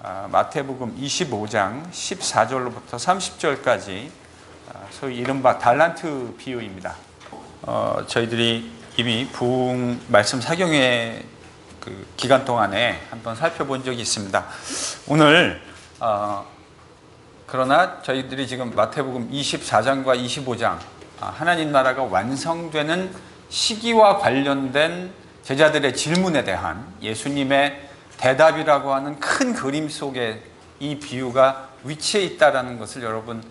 마태복음 25장 14절로부터 30절까지 소위 이른바 달란트 비유입니다. 저희들이 이미 부흥 말씀 사경회 그 기간 동안에 한번 살펴본 적이 있습니다. 오늘 그러나 저희들이 지금 마태복음 24장과 25장 하나님 나라가 완성되는 시기와 관련된 제자들의 질문에 대한 예수님의 대답이라고 하는 큰 그림 속에 이 비유가 위치해 있다는 것을 여러분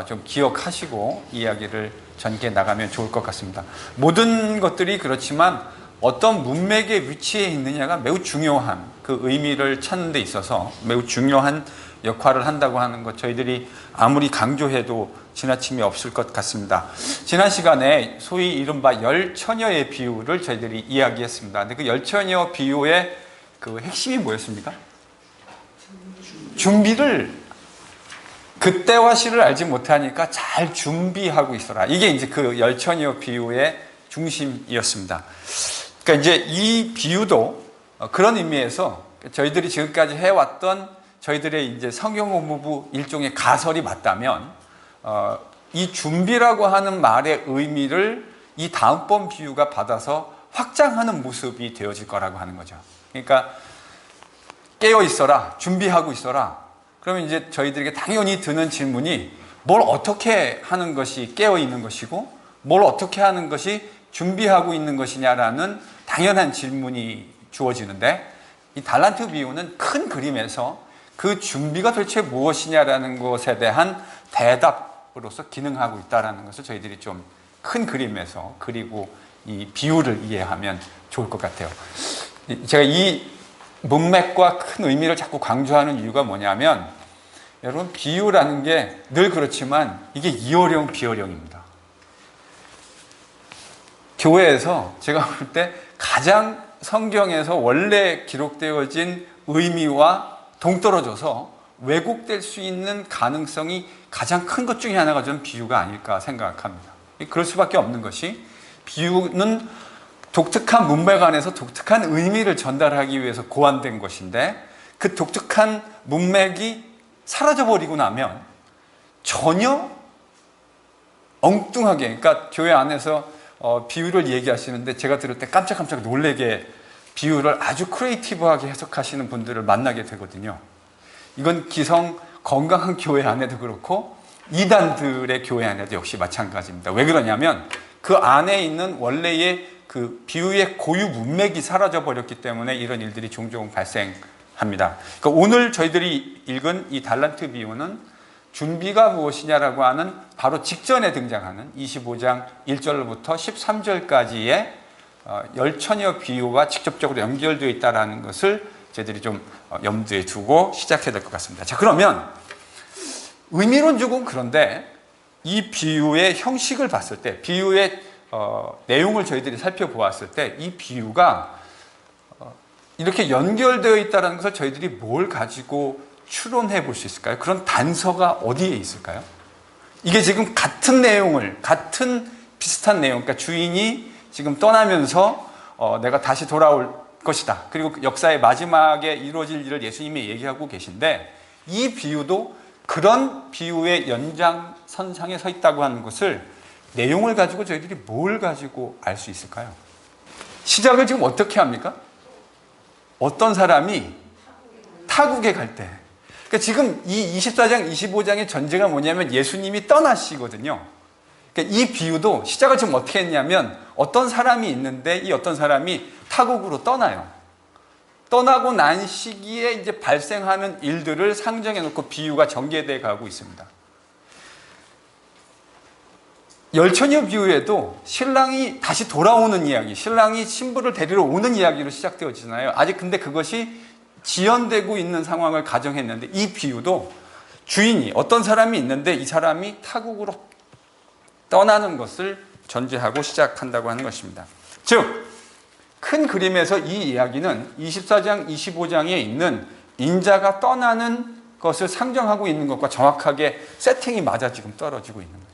좀 기억하시고 이야기를 전개해 나가면 좋을 것 같습니다. 모든 것들이 그렇지만 어떤 문맥에 위치해 있느냐가 매우 중요한 그 의미를 찾는 데 있어서 매우 중요한 역할을 한다고 하는 것, 저희들이 아무리 강조해도 지나침이 없을 것 같습니다. 지난 시간에 소위 이른바 열처녀의 비유를 저희들이 이야기했습니다. 근데 그 열처녀 비유의 그 핵심이 뭐였습니까? 준비를, 그때와 시를 알지 못하니까 잘 준비하고 있어라. 이게 이제 그 열처녀 비유의 중심이었습니다. 그러니까 이제 이 비유도 그런 의미에서 저희들이 지금까지 해왔던 저희들의 이제 성경 공부 일종의 가설이 맞다면, 이 준비라고 하는 말의 의미를 이 다음번 비유가 받아서 확장하는 모습이 되어질 거라고 하는 거죠. 그러니까 깨어 있어라, 준비하고 있어라. 그러면 이제 저희들에게 당연히 드는 질문이 뭘 어떻게 하는 것이 깨어 있는 것이고 뭘 어떻게 하는 것이 준비하고 있는 것이냐라는 당연한 질문이 주어지는데, 이 달란트 비유는 큰 그림에서 그 준비가 도대체 무엇이냐라는 것에 대한 대답으로서 기능하고 있다는 것을 저희들이 좀 큰 그림에서 그리고 이 비유를 이해하면 좋을 것 같아요. 제가 이 문맥과 큰 의미를 자꾸 강조하는 이유가 뭐냐면, 여러분, 비유라는 게 늘 그렇지만 이게 이어령 비어령입니다. 교회에서 제가 볼 때 가장 성경에서 원래 기록되어진 의미와 동떨어져서 왜곡될 수 있는 가능성이 가장 큰 것 중에 하나가 저는 비유가 아닐까 생각합니다. 그럴 수밖에 없는 것이, 비유는 독특한 문맥 안에서 독특한 의미를 전달하기 위해서 고안된 것인데, 그 독특한 문맥이 사라져버리고 나면 전혀 엉뚱하게, 그러니까 교회 안에서 비유를 얘기하시는데 제가 들을 때 깜짝깜짝 놀래게 비유를 아주 크리에이티브하게 해석하시는 분들을 만나게 되거든요. 이건 기성 건강한 교회 안에도 그렇고 이단들의 교회 안에도 역시 마찬가지입니다. 왜 그러냐면 그 안에 있는 원래의 그 비유의 고유 문맥이 사라져 버렸기 때문에 이런 일들이 종종 발생합니다. 그러니까 오늘 저희들이 읽은 이 달란트 비유는 준비가 무엇이냐라고 하는 바로 직전에 등장하는 25장 1절부터 13절까지의 열처녀 비유와 직접적으로 연결되어 있다는 것을 저희들이 좀 염두에 두고 시작해야 될 것 같습니다. 자, 그러면 의미론적으로 그런데 이 비유의 형식을 봤을 때, 비유의 내용을 저희들이 살펴보았을 때 이 비유가 이렇게 연결되어 있다는 것을 저희들이 뭘 가지고 추론해 볼 수 있을까요? 그런 단서가 어디에 있을까요? 이게 지금 같은 내용을, 같은 비슷한 내용, 그러니까 주인이 지금 떠나면서 내가 다시 돌아올 것이다, 그리고 역사의 마지막에 이루어질 일을 예수님이 얘기하고 계신데, 이 비유도 그런 비유의 연장선상에 서 있다고 하는 것을, 내용을 가지고 저희들이 뭘 가지고 알 수 있을까요? 시작을 지금 어떻게 합니까? 어떤 사람이 타국에 갈 때, 그러니까 지금 이 24장, 25장의 전제가 뭐냐면 예수님이 떠나시거든요. 그러니까 이 비유도 시작을 지금 어떻게 했냐면, 어떤 사람이 있는데 이 어떤 사람이 타국으로 떠나요. 떠나고 난 시기에 이제 발생하는 일들을 상정해 놓고 비유가 전개되어 가고 있습니다. 열처녀 비유에도 신랑이 다시 돌아오는 이야기, 신랑이 신부를 데리러 오는 이야기로 시작되어지잖아요. 아직 근데 그것이 지연되고 있는 상황을 가정했는데, 이 비유도 주인이, 어떤 사람이 있는데 이 사람이 타국으로 떠나는 것을 전제하고 시작한다고 하는 것입니다. 즉, 큰 그림에서 이 이야기는 24장, 25장에 있는 인자가 떠나는 것을 상정하고 있는 것과 정확하게 세팅이 맞아 지금 떨어지고 있는 거예요.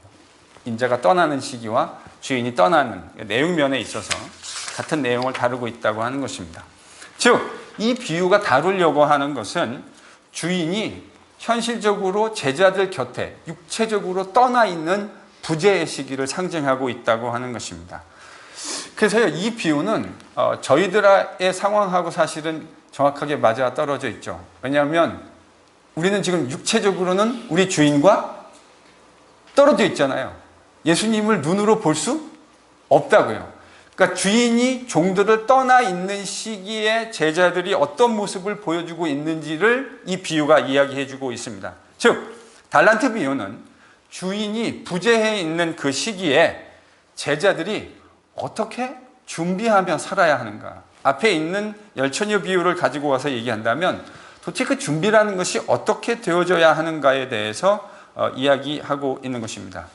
인자가 떠나는 시기와 주인이 떠나는 내용면에 있어서 같은 내용을 다루고 있다고 하는 것입니다. 즉, 이 비유가 다루려고 하는 것은 주인이 현실적으로 제자들 곁에 육체적으로 떠나 있는 부재의 시기를 상징하고 있다고 하는 것입니다. 그래서 이 비유는 저희들의 상황하고 사실은 정확하게 맞아 떨어져 있죠. 왜냐하면 우리는 지금 육체적으로는 우리 주인과 떨어져 있잖아요. 예수님을 눈으로 볼 수 없다고요. 그러니까 주인이 종들을 떠나 있는 시기에 제자들이 어떤 모습을 보여주고 있는지를 이 비유가 이야기해 주고 있습니다. 즉, 달란트 비유는 주인이 부재해 있는 그 시기에 제자들이 어떻게 준비하며 살아야 하는가. 앞에 있는 열처녀 비유를 가지고 와서 얘기한다면 도대체 그 준비라는 것이 어떻게 되어져야 하는가에 대해서 이야기하고 있는 것입니다.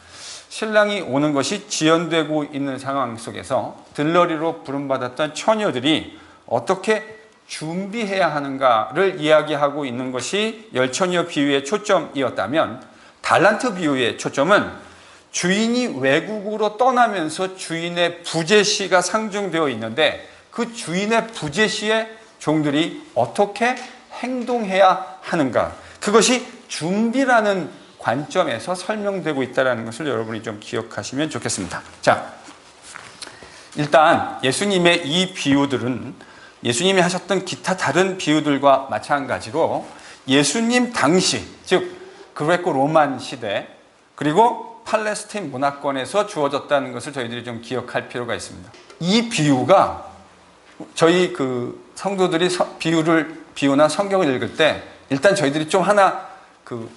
신랑이 오는 것이 지연되고 있는 상황 속에서 들러리로 부름받았던 처녀들이 어떻게 준비해야 하는가를 이야기하고 있는 것이 열처녀 비유의 초점이었다면, 달란트 비유의 초점은 주인이 외국으로 떠나면서 주인의 부재시가 상징되어 있는데, 그 주인의 부재시에 종들이 어떻게 행동해야 하는가, 그것이 준비라는 관점에서 설명되고 있다는 것을 여러분이 좀 기억하시면 좋겠습니다. 자, 일단 예수님의 이 비유들은 예수님이 하셨던 기타 다른 비유들과 마찬가지로 예수님 당시, 즉 그레코 로만 시대, 그리고 팔레스타인 문화권에서 주어졌다는 것을 저희들이 좀 기억할 필요가 있습니다. 이 비유가 저희 성도들이 비유나 성경을 읽을 때 일단 저희들이 좀 하나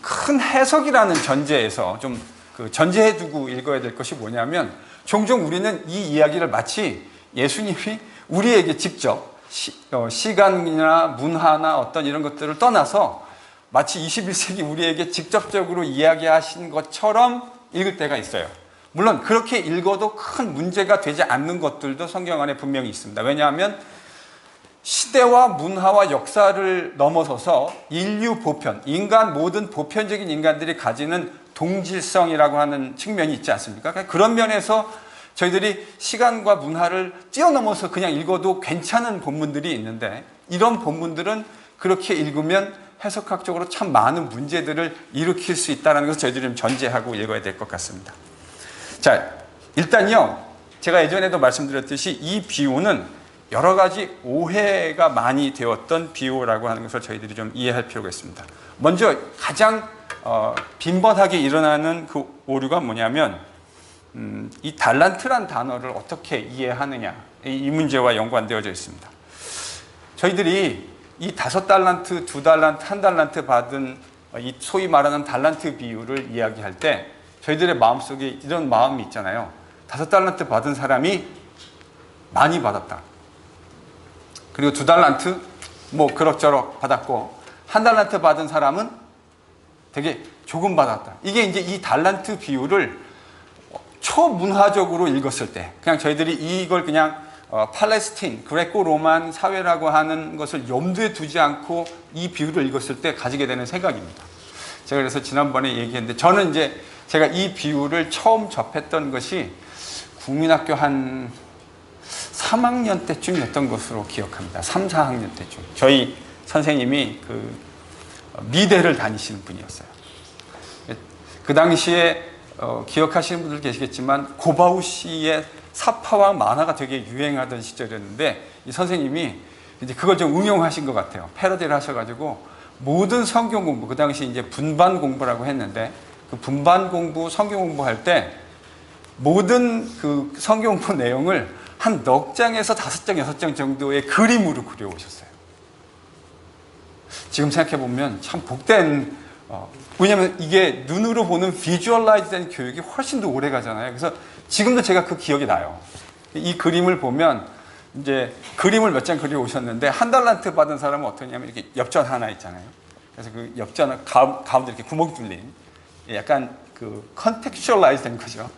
큰 해석이라는 전제에서 좀 전제해 두고 읽어야 될 것이 뭐냐면, 종종 우리는 이 이야기를 마치 예수님이 우리에게 직접 시간이나 문화나 어떤 이런 것들을 떠나서 마치 21세기 우리에게 직접적으로 이야기하신 것처럼 읽을 때가 있어요. 물론 그렇게 읽어도 큰 문제가 되지 않는 것들도 성경 안에 분명히 있습니다. 왜냐하면 시대와 문화와 역사를 넘어서서 인류 보편, 모든 보편적인 인간들이 가지는 동질성이라고 하는 측면이 있지 않습니까? 그런 면에서 저희들이 시간과 문화를 뛰어넘어서 그냥 읽어도 괜찮은 본문들이 있는데, 이런 본문들은 그렇게 읽으면 해석학적으로 참 많은 문제들을 일으킬 수 있다는 것을 저희들이 좀 전제하고 읽어야 될 것 같습니다. 자, 일단요, 제가 예전에도 말씀드렸듯이 이 비유는 여러 가지 오해가 많이 되었던 비유라고 하는 것을 저희들이 좀 이해할 필요가 있습니다. 먼저 가장 빈번하게 일어나는 그 오류가 뭐냐면, 이 달란트란 단어를 어떻게 이해하느냐, 이 문제와 연관되어져 있습니다. 저희들이 이 5달란트, 2달란트, 1달란트 받은 이 소위 말하는 달란트 비유를 이야기할 때 저희들의 마음속에 이런 마음이 있잖아요. 5달란트 받은 사람이 많이 받았다. 그리고 2달란트 그럭저럭 받았고, 1달란트 받은 사람은 되게 조금 받았다. 이게 이제 이 달란트 비유를 초문화적으로 읽었을 때, 그냥 저희들이 이걸 그냥 팔레스틴, 그레코 로만 사회라고 하는 것을 염두에 두지 않고 이 비유를 읽었을 때 가지게 되는 생각입니다. 제가 그래서 지난번에 얘기했는데, 저는 이제 제가 이 비유를 처음 접했던 것이 국민학교 한 3학년 때쯤이었던 것으로 기억합니다. 3, 4학년 때쯤. 저희 선생님이 미대를 다니시는 분이었어요. 그 당시에 기억하시는 분들 계시겠지만 고바우 씨의 사파와 만화가 되게 유행하던 시절이었는데, 이 선생님이 이제 그걸 좀 응용하신 것 같아요. 패러디를 하셔가지고 모든 성경 공부, 그 당시 이제 분반 공부라고 했는데, 그 분반 공부, 성경 공부할 때 모든 그 성경 공부 내용을 한 넉 장에서 5장, 6장 정도의 그림으로 그려오셨어요. 지금 생각해보면 참 복된, 왜냐면 이게 눈으로 보는 비주얼라이즈 된 교육이 훨씬 더 오래 가잖아요. 그래서 지금도 제가 그 기억이 나요. 이 그림을 보면 이제 그림을 몇 장 그려오셨는데, 1달란트 받은 사람은 어떠냐면 이렇게 엽전 하나 있잖아요. 그래서 그 엽전 가운데 이렇게 구멍 뚫린, 약간 컨텍슈얼라이즈 된 거죠.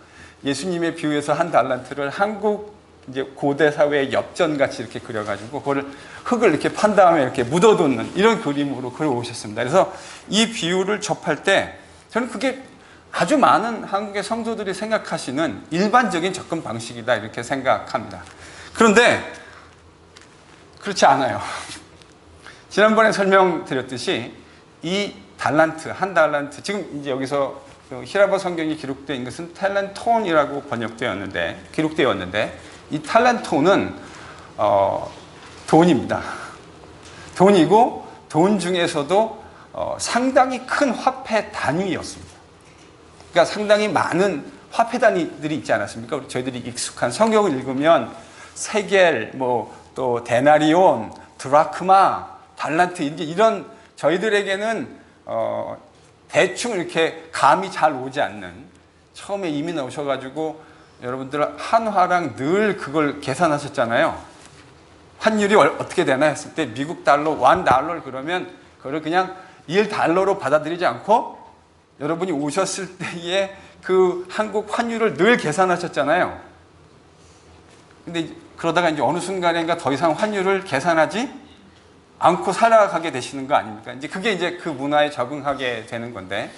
예수님의 비유에서 1달란트를 한국 이제 고대 사회의 엽전같이 이렇게 그려가지고 그걸 흙을 이렇게 판 다음에 이렇게 묻어두는 이런 그림으로 그려오셨습니다. 그래서 이 비유를 접할 때 저는 그게 아주 많은 한국의 성도들이 생각하시는 일반적인 접근 방식이다, 이렇게 생각합니다. 그런데 그렇지 않아요. 지난번에 설명드렸듯이 이 달란트, 한 달란트, 지금 이제 여기서 히라보 성경이 기록되어 있는 것은 탤런톤이라고 기록되었는데, 이 탤런톤은 돈입니다. 돈이고, 돈 중에서도 상당히 큰 화폐 단위였습니다. 그러니까 상당히 많은 화폐 단위들이 있지 않았습니까? 저희들이 익숙한 성경을 읽으면 세겔, 또 데나리온, 드라크마, 달란트, 이런 저희들에게는 대충 이렇게 감이 잘 오지 않는, 처음에 이민 오셔가지고 여러분들 한화랑 늘 그걸 계산하셨잖아요. 환율이 어떻게 되나 했을 때 미국 달러, $1 그러면 그걸 그냥 $1로 받아들이지 않고 여러분이 오셨을 때의 그 한국 환율을 늘 계산하셨잖아요. 근데 그러다가 이제 어느 순간인가 더 이상 환율을 계산하지 않고 살아가게 되시는 거 아닙니까? 이제 그게 이제 그 문화에 적응하게 되는 건데,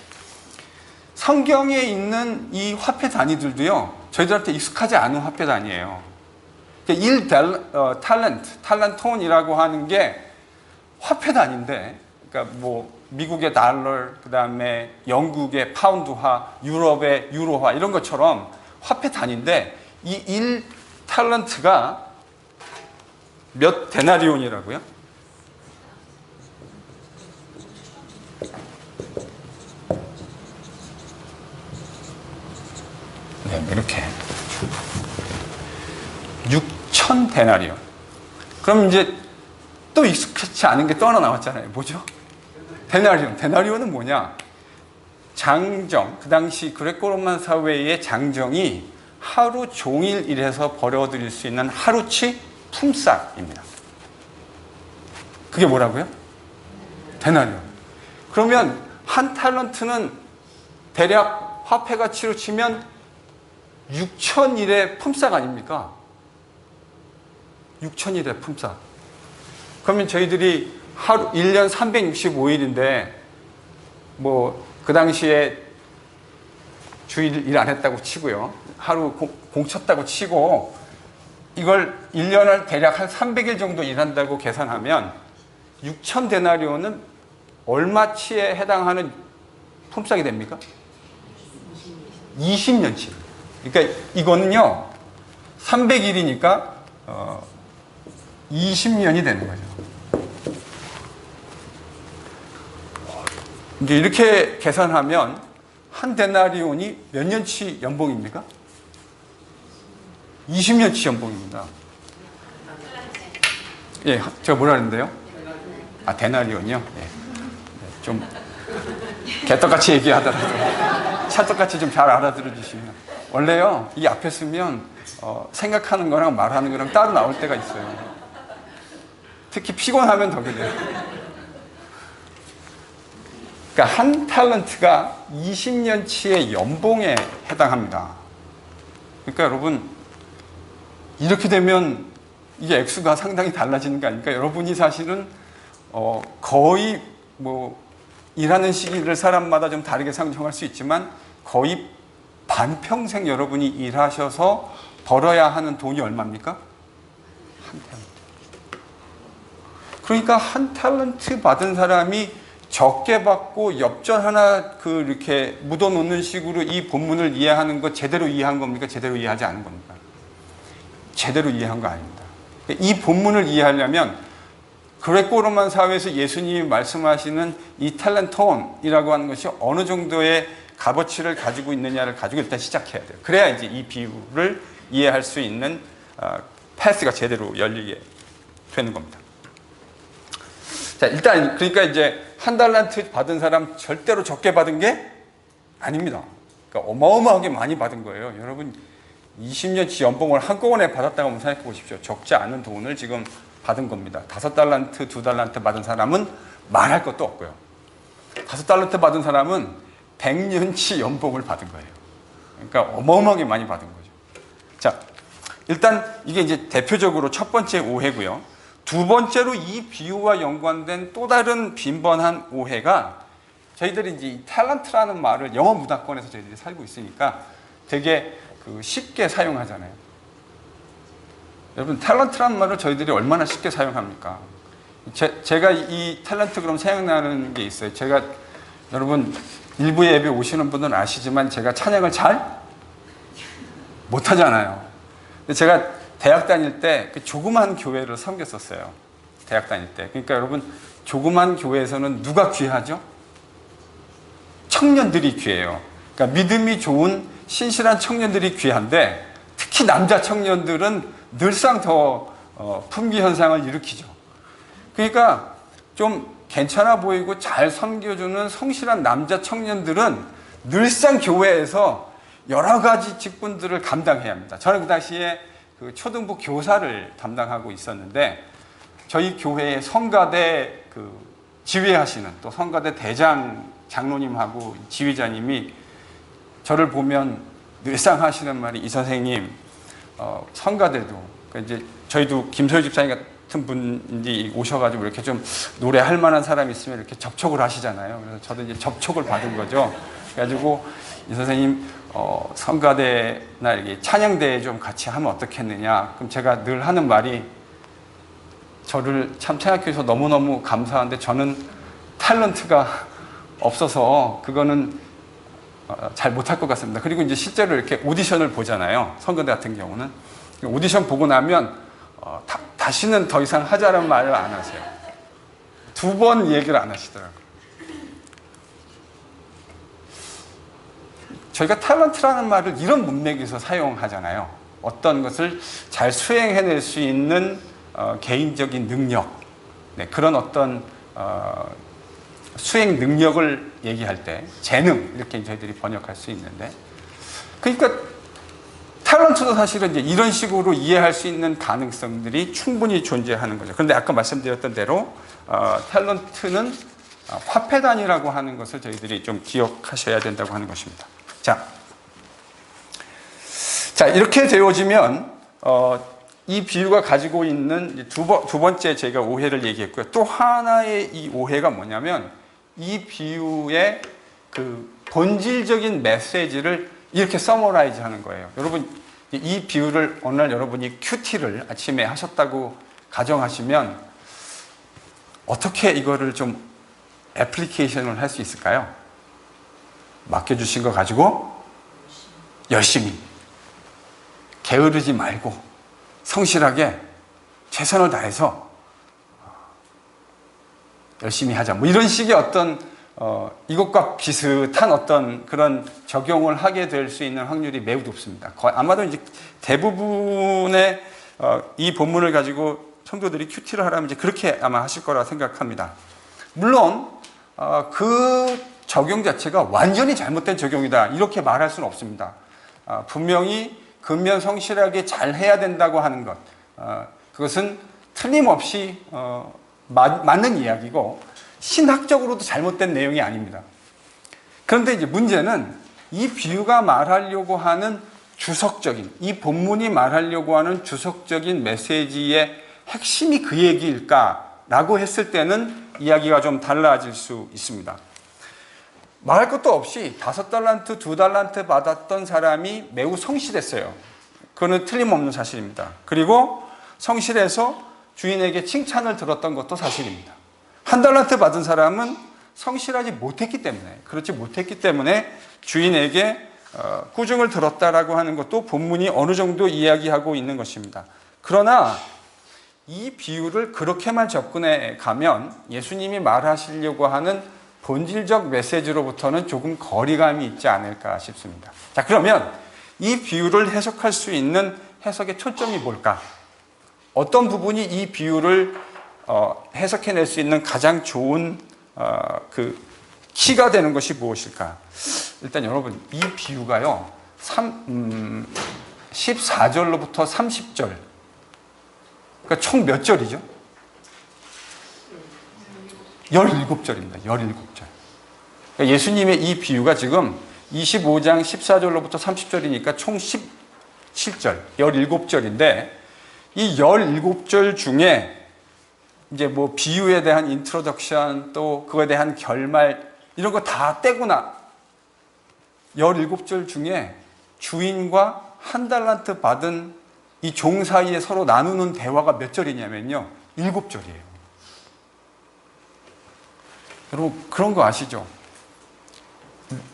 성경에 있는 이 화폐 단위들도요, 저희들한테 익숙하지 않은 화폐 단위예요. 1탤런톤이라고 하는 게 화폐 단위인데, 그러니까 미국의 달러, 그 다음에 영국의 파운드화, 유럽의 유로화 이런 것처럼 화폐 단위인데, 이 1탤런트가 몇 데나리온이라고요? 네, 이렇게 6천 데나리온. 그럼 이제 또 익숙하지 않은 게 또 하나 나왔잖아요. 뭐죠? 데나리온. 데나리온은 뭐냐? 장정, 그 당시 그레코로만 사회의 장정이 하루 종일 일해서 벌어들일 수 있는 하루치 품삯입니다. 그게 뭐라고요? 데나리온. 그러면 한 탤런트는 대략 화폐 가치로 치면 6,000일의 품삯 아닙니까? 6,000일의 품삯. 그러면 저희들이 하루 1년 365일인데 그 당시에 주일 일 안 했다고 치고요. 하루 공쳤다고 치고 이걸 1년을 대략 한 300일 정도 일한다고 계산하면 6천 데나리온은 얼마치에 해당하는 품삯이 됩니까? 20년치. 그러니까 이거는요, 300일이니까 20년이 되는 거죠. 이제 이렇게 계산하면 한 데나리온이 몇 년치 연봉입니까? 20년치 연봉입니다. 예, 제가 뭐라 했는데요? 아, 데나리온이요? 예. 좀 개떡같이 얘기하더라도 찰떡같이 좀 잘 알아들어 주시면. 원래요, 이 앞에 쓰면 생각하는 거랑 말하는 거랑 따로 나올 때가 있어요. 특히 피곤하면 더 그래요. 그러니까 한 탤런트가 20년치의 연봉에 해당합니다. 그러니까 여러분, 이렇게 되면 이게 액수가 상당히 달라지는 거 아닙니까? 여러분이 사실은 거의 일하는 시기를 사람마다 좀 다르게 상정할 수 있지만 거의 반평생 여러분이 일하셔서 벌어야 하는 돈이 얼마입니까? 한 탤런트. 그러니까 한 탤런트 받은 사람이 적게 받고 엽전 하나 이렇게 묻어놓는 식으로 이 본문을 이해하는 거 제대로 이해한 겁니까? 제대로 이해하지 않은 겁니까? 제대로 이해한 거 아닙니다. 이 본문을 이해하려면 그레코로만 사회에서 예수님이 말씀하시는 이 탤런톤이라고 하는 것이 어느 정도의 값어치를 가지고 있느냐를 가지고 일단 시작해야 돼요. 그래야 이제 이 비유를 이해할 수 있는 패스가 제대로 열리게 되는 겁니다. 자, 일단 그러니까 이제 한 달란트 받은 사람 절대로 적게 받은 게 아닙니다. 그러니까 어마어마하게 많이 받은 거예요. 여러분 20년치 연봉을 한꺼번에 받았다고 한번 생각해 보십시오. 적지 않은 돈을 지금 받은 겁니다. 5달란트, 2달란트 받은 사람은 말할 것도 없고요. 5달란트 받은 사람은 100년치 연봉을 받은 거예요. 그러니까 어마어마하게 많이 받은 거죠. 자, 일단 이게 이제 대표적으로 첫 번째 오해고요. 두 번째로 이 비유와 연관된 또 다른 빈번한 오해가, 저희들이 이제 이 탤런트라는 말을 영어 문화권에서 저희들이 살고 있으니까 되게 쉽게 사용하잖아요. 여러분, 탤런트라는 말을 저희들이 얼마나 쉽게 사용합니까? 제가 이 탤런트 그럼 생각나는 게 있어요. 제가 여러분 일부 예배 오시는 분들은 아시지만 제가 찬양을 잘 못하잖아요. 근데 제가 대학 다닐 때 그 조그만 교회를 섬겼었어요. 대학 다닐 때. 그러니까 여러분 조그만 교회에서는 누가 귀하죠? 청년들이 귀해요. 그러니까 믿음이 좋은 신실한 청년들이 귀한데 특히 남자 청년들은 늘상 더 품귀 현상을 일으키죠. 그러니까 좀 괜찮아 보이고 잘 섬겨주는 성실한 남자 청년들은 늘상 교회에서 여러 가지 직분들을 감당해야 합니다. 저는 그 당시에 그 초등부 교사를 담당하고 있었는데 저희 교회의 성가대 그 지휘하시는 또 성가대 대장 장로님하고 지휘자님이 저를 보면 늘상 하시는 말이 이 선생님 성가대도 그러니까 이제 저희도 김소희 집사님 같은 분이 오셔가지고 이렇게 좀 노래할 만한 사람이 있으면 이렇게 접촉을 하시잖아요. 그래서 저도 이제 접촉을 받은 거죠. 그래가지고 이 선생님 성가대나 이렇게 찬양대에 좀 같이 하면 어떻겠느냐. 그럼 제가 늘 하는 말이 저를 참 생각해 주셔서 너무너무 감사한데 저는 탤런트가 없어서 그거는 잘 못할 것 같습니다. 그리고 이제 실제로 이렇게 오디션을 보잖아요. 성가대 같은 경우는. 오디션 보고 나면 다시는 더 이상 하자는 말을 안 하세요. 2번 얘기를 안 하시더라고요. 저희가 탤런트라는 말을 이런 문맥에서 사용하잖아요. 어떤 것을 잘 수행해낼 수 있는 개인적인 능력, 네, 그런 어떤 수행 능력을 얘기할 때 재능 이렇게 저희들이 번역할 수 있는데 그러니까 탤런트도 사실은 이제 이런 식으로 이해할 수 있는 가능성들이 충분히 존재하는 거죠. 그런데 아까 말씀드렸던 대로 탤런트는 화폐단이라고 하는 것을 저희들이 좀 기억하셔야 된다고 하는 것입니다. 자 이렇게 되어지면 이 비유가 가지고 있는 두 번째 제가 오해를 얘기했고요. 또 하나의 이 오해가 뭐냐면 이 비유의 그 본질적인 메시지를 이렇게 서머라이즈 하는 거예요. 여러분 이 비유를 어느 날 여러분이 큐티를 아침에 하셨다고 가정하시면 어떻게 이거를 좀 애플리케이션을 할 수 있을까요? 맡겨주신 거 가지고 열심히 게으르지 말고 성실하게 최선을 다해서 열심히 하자. 뭐 이런 식의 어떤 이것과 비슷한 어떤 그런 적용을 하게 될 수 있는 확률이 매우 높습니다. 아마도 이제 대부분의 이 본문을 가지고 성도들이 큐티를 하라면 이제 그렇게 아마 하실 거라 생각합니다. 물론 그 적용 자체가 완전히 잘못된 적용이다 이렇게 말할 수는 없습니다. 분명히 근면 성실하게 잘 해야 된다고 하는 것 그것은 틀림없이 맞는 이야기고 신학적으로도 잘못된 내용이 아닙니다. 그런데 이제 문제는 이 비유가 말하려고 하는 주석적인 이 본문이 말하려고 하는 주석적인 메시지의 핵심이 그 얘기일까라고 했을 때는 이야기가 좀 달라질 수 있습니다. 말할 것도 없이 5달란트, 2달란트 받았던 사람이 매우 성실했어요. 그거는 틀림없는 사실입니다. 그리고 성실해서 주인에게 칭찬을 들었던 것도 사실입니다. 1달란트 받은 사람은 성실하지 못했기 때문에 그렇지 못했기 때문에 주인에게 꾸중을 들었다라고 하는 것도 본문이 어느 정도 이야기하고 있는 것입니다. 그러나 이 비유를 그렇게만 접근해 가면 예수님이 말하시려고 하는 본질적 메시지로부터는 조금 거리감이 있지 않을까 싶습니다. 자, 그러면 이 비유를 해석할 수 있는 해석의 초점이 뭘까? 어떤 부분이 이 비유를 해석해낼 수 있는 가장 좋은 그 키가 되는 것이 무엇일까? 일단 여러분 이 비유가요 14절로부터 30절 그러니까 총 몇 절이죠? 17절입니다. 17절. 그러니까 예수님의 이 비유가 지금 25장 14절로부터 30절이니까 총 17절, 17절인데 이 17절 중에 이제 뭐 비유에 대한 인트로덕션 또 그거에 대한 결말 이런 거 다 떼고나 17절 중에 주인과 1달란트 받은 이 종 사이에 서로 나누는 대화가 몇 절이냐면요. 7절이에요. 여러분 그런 거 아시죠?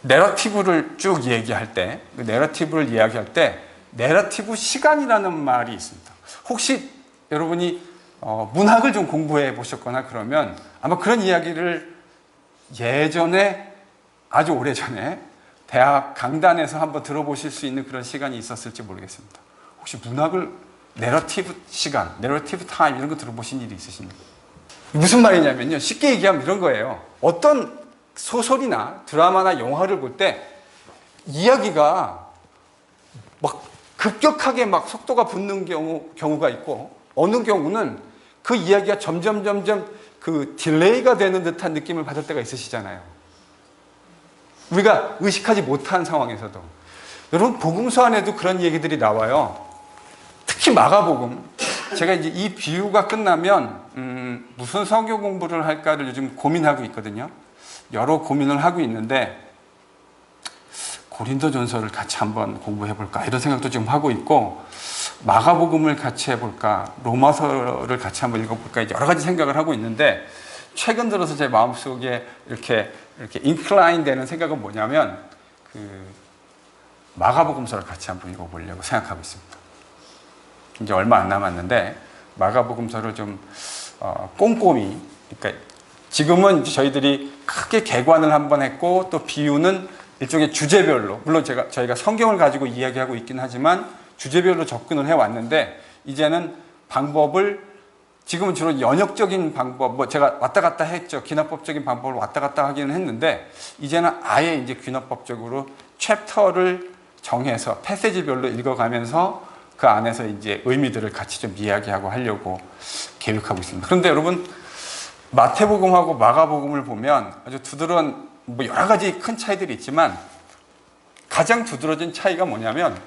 내러티브를 쭉 얘기할 때, 그 내러티브를 이야기할 때 내러티브 시간이라는 말이 있습니다. 혹시 여러분이 문학을 좀 공부해 보셨거나 그러면 아마 그런 이야기를 예전에 아주 오래전에 대학 강단에서 한번 들어보실 수 있는 그런 시간이 있었을지 모르겠습니다. 혹시 문학을 내러티브 시간, 내러티브 타임 이런 거 들어보신 일이 있으십니까? 무슨 말이냐면요. 쉽게 얘기하면 이런 거예요. 어떤 소설이나 드라마나 영화를 볼 때 이야기가 막 급격하게 막 속도가 붙는 경우가 있고 어느 경우는 그 이야기가 점점 그 딜레이가 되는 듯한 느낌을 받을 때가 있으시잖아요. 우리가 의식하지 못한 상황에서도. 여러분 복음서 안에도 그런 얘기들이 나와요. 특히 마가복음. 제가 이제 이 비유가 끝나면 무슨 성경 공부를 할까를 요즘 고민하고 있거든요. 여러 고민을 하고 있는데 고린도전서를 같이 한번 공부해 볼까 이런 생각도 지금 하고 있고 마가복음을 같이 해볼까 로마서를 같이 한번 읽어볼까 여러 가지 생각을 하고 있는데 최근 들어서 제 마음속에 이렇게 인클라인 되는 생각은 뭐냐면 그 마가복음서를 같이 한번 읽어보려고 생각하고 있습니다. 이제 얼마 안 남았는데 마가복음서를 좀 꼼꼼히 그러니까 지금은 저희들이 크게 개관을 한번 했고 또 비유는 일종의 주제별로 물론 저희가 성경을 가지고 이야기하고 있긴 하지만 주제별로 접근을 해왔는데 이제는 방법을 지금은 주로 연역적인 방법 뭐 제가 왔다 갔다 했죠. 귀납법적인 방법을 왔다 갔다 하기는 했는데 이제는 아예 이제 귀납법적으로 챕터를 정해서 패세지별로 읽어가면서 그 안에서 이제 의미들을 같이 좀 이야기하고 하려고 계획하고 있습니다. 그런데 여러분 마태복음하고 마가복음을 보면 아주 두드러운 뭐 여러 가지 큰 차이들이 있지만 가장 두드러진 차이가 뭐냐면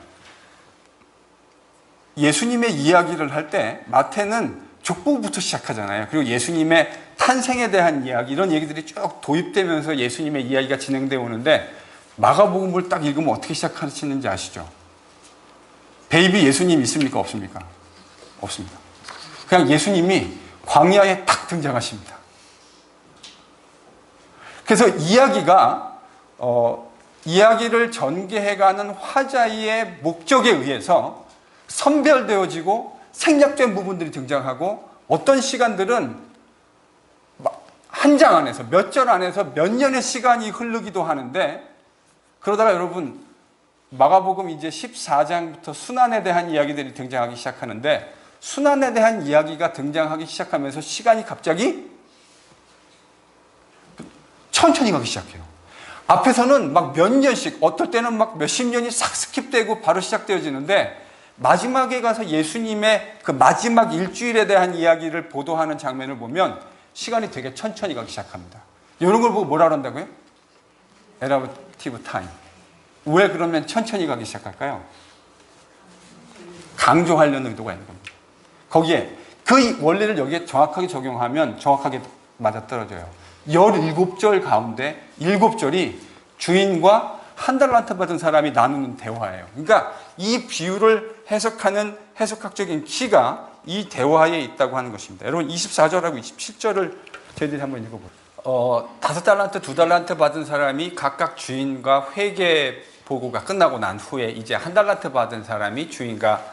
예수님의 이야기를 할 때 마태는 족보부터 시작하잖아요. 그리고 예수님의 탄생에 대한 이야기 이런 얘기들이 쭉 도입되면서 예수님의 이야기가 진행되어 오는데 마가복음을 딱 읽으면 어떻게 시작하시는지 아시죠? 베이비 예수님 있습니까? 없습니까? 없습니다. 그냥 예수님이 광야에 딱 등장하십니다. 그래서 이야기를 전개해가는 화자의 목적에 의해서 선별되어지고 생략된 부분들이 등장하고 어떤 시간들은 한 장 안에서 몇 절 안에서 몇 년의 시간이 흐르기도 하는데 그러다가 여러분 마가복음 이제 14장부터 순환에 대한 이야기들이 등장하기 시작하는데 순환에 대한 이야기가 등장하기 시작하면서 시간이 갑자기 천천히 가기 시작해요. 앞에서는 막 몇 년씩 어떨 때는 막 몇십 년이 싹 스킵되고 바로 시작되어지는데 마지막에 가서 예수님의 그 마지막 일주일에 대한 이야기를 보도하는 장면을 보면 시간이 되게 천천히 가기 시작합니다. 이런 걸 보고 뭐라 그런다고요? 엘라티브 타임. 왜 그러면 천천히 가기 시작할까요? 강조하려는 의도가 있는 겁니다. 거기에 그 원리를 여기에 정확하게 적용하면 정확하게 맞아떨어져요. 17절 가운데 7절이 주인과 한 달란트 받은 사람이 나누는 대화예요. 그러니까 이 비유를 해석하는 해석학적인 키가 이 대화에 있다고 하는 것입니다. 여러분 24절하고 27절을 저희들이 한번 읽어볼게요. 5달란트, 2달란트 받은 사람이 각각 주인과 회계 보고가 끝나고 난 후에 이제 한 달란트 받은 사람이 주인과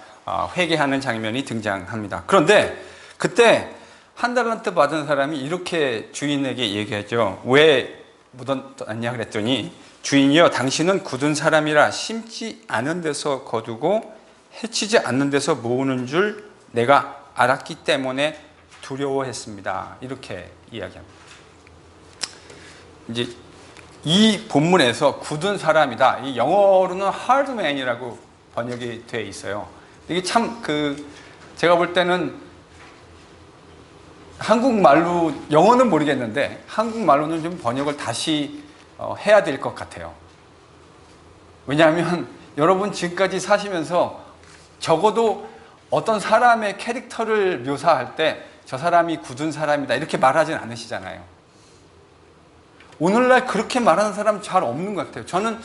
회계하는 장면이 등장합니다. 그런데 그때 한 달란트 받은 사람이 이렇게 주인에게 얘기하죠. 왜 묻었냐 그랬더니 주인이여 당신은 굳은 사람이라 심지 않은 데서 거두고 해치지 않는 데서 모으는 줄 내가 알았기 때문에 두려워했습니다. 이렇게 이야기합니다. 이제 이 본문에서 굳은 사람이다. 이 영어로는 hard man이라고 번역이 되어 있어요. 이게 참 제가 볼 때는 한국말로 영어는 모르겠는데 한국말로는 좀 번역을 다시 해야 될 것 같아요. 왜냐하면 여러분 지금까지 사시면서 적어도 어떤 사람의 캐릭터를 묘사할 때 저 사람이 굳은 사람이다 이렇게 말하진 않으시잖아요. 오늘날 그렇게 말하는 사람 잘 없는 것 같아요. 저는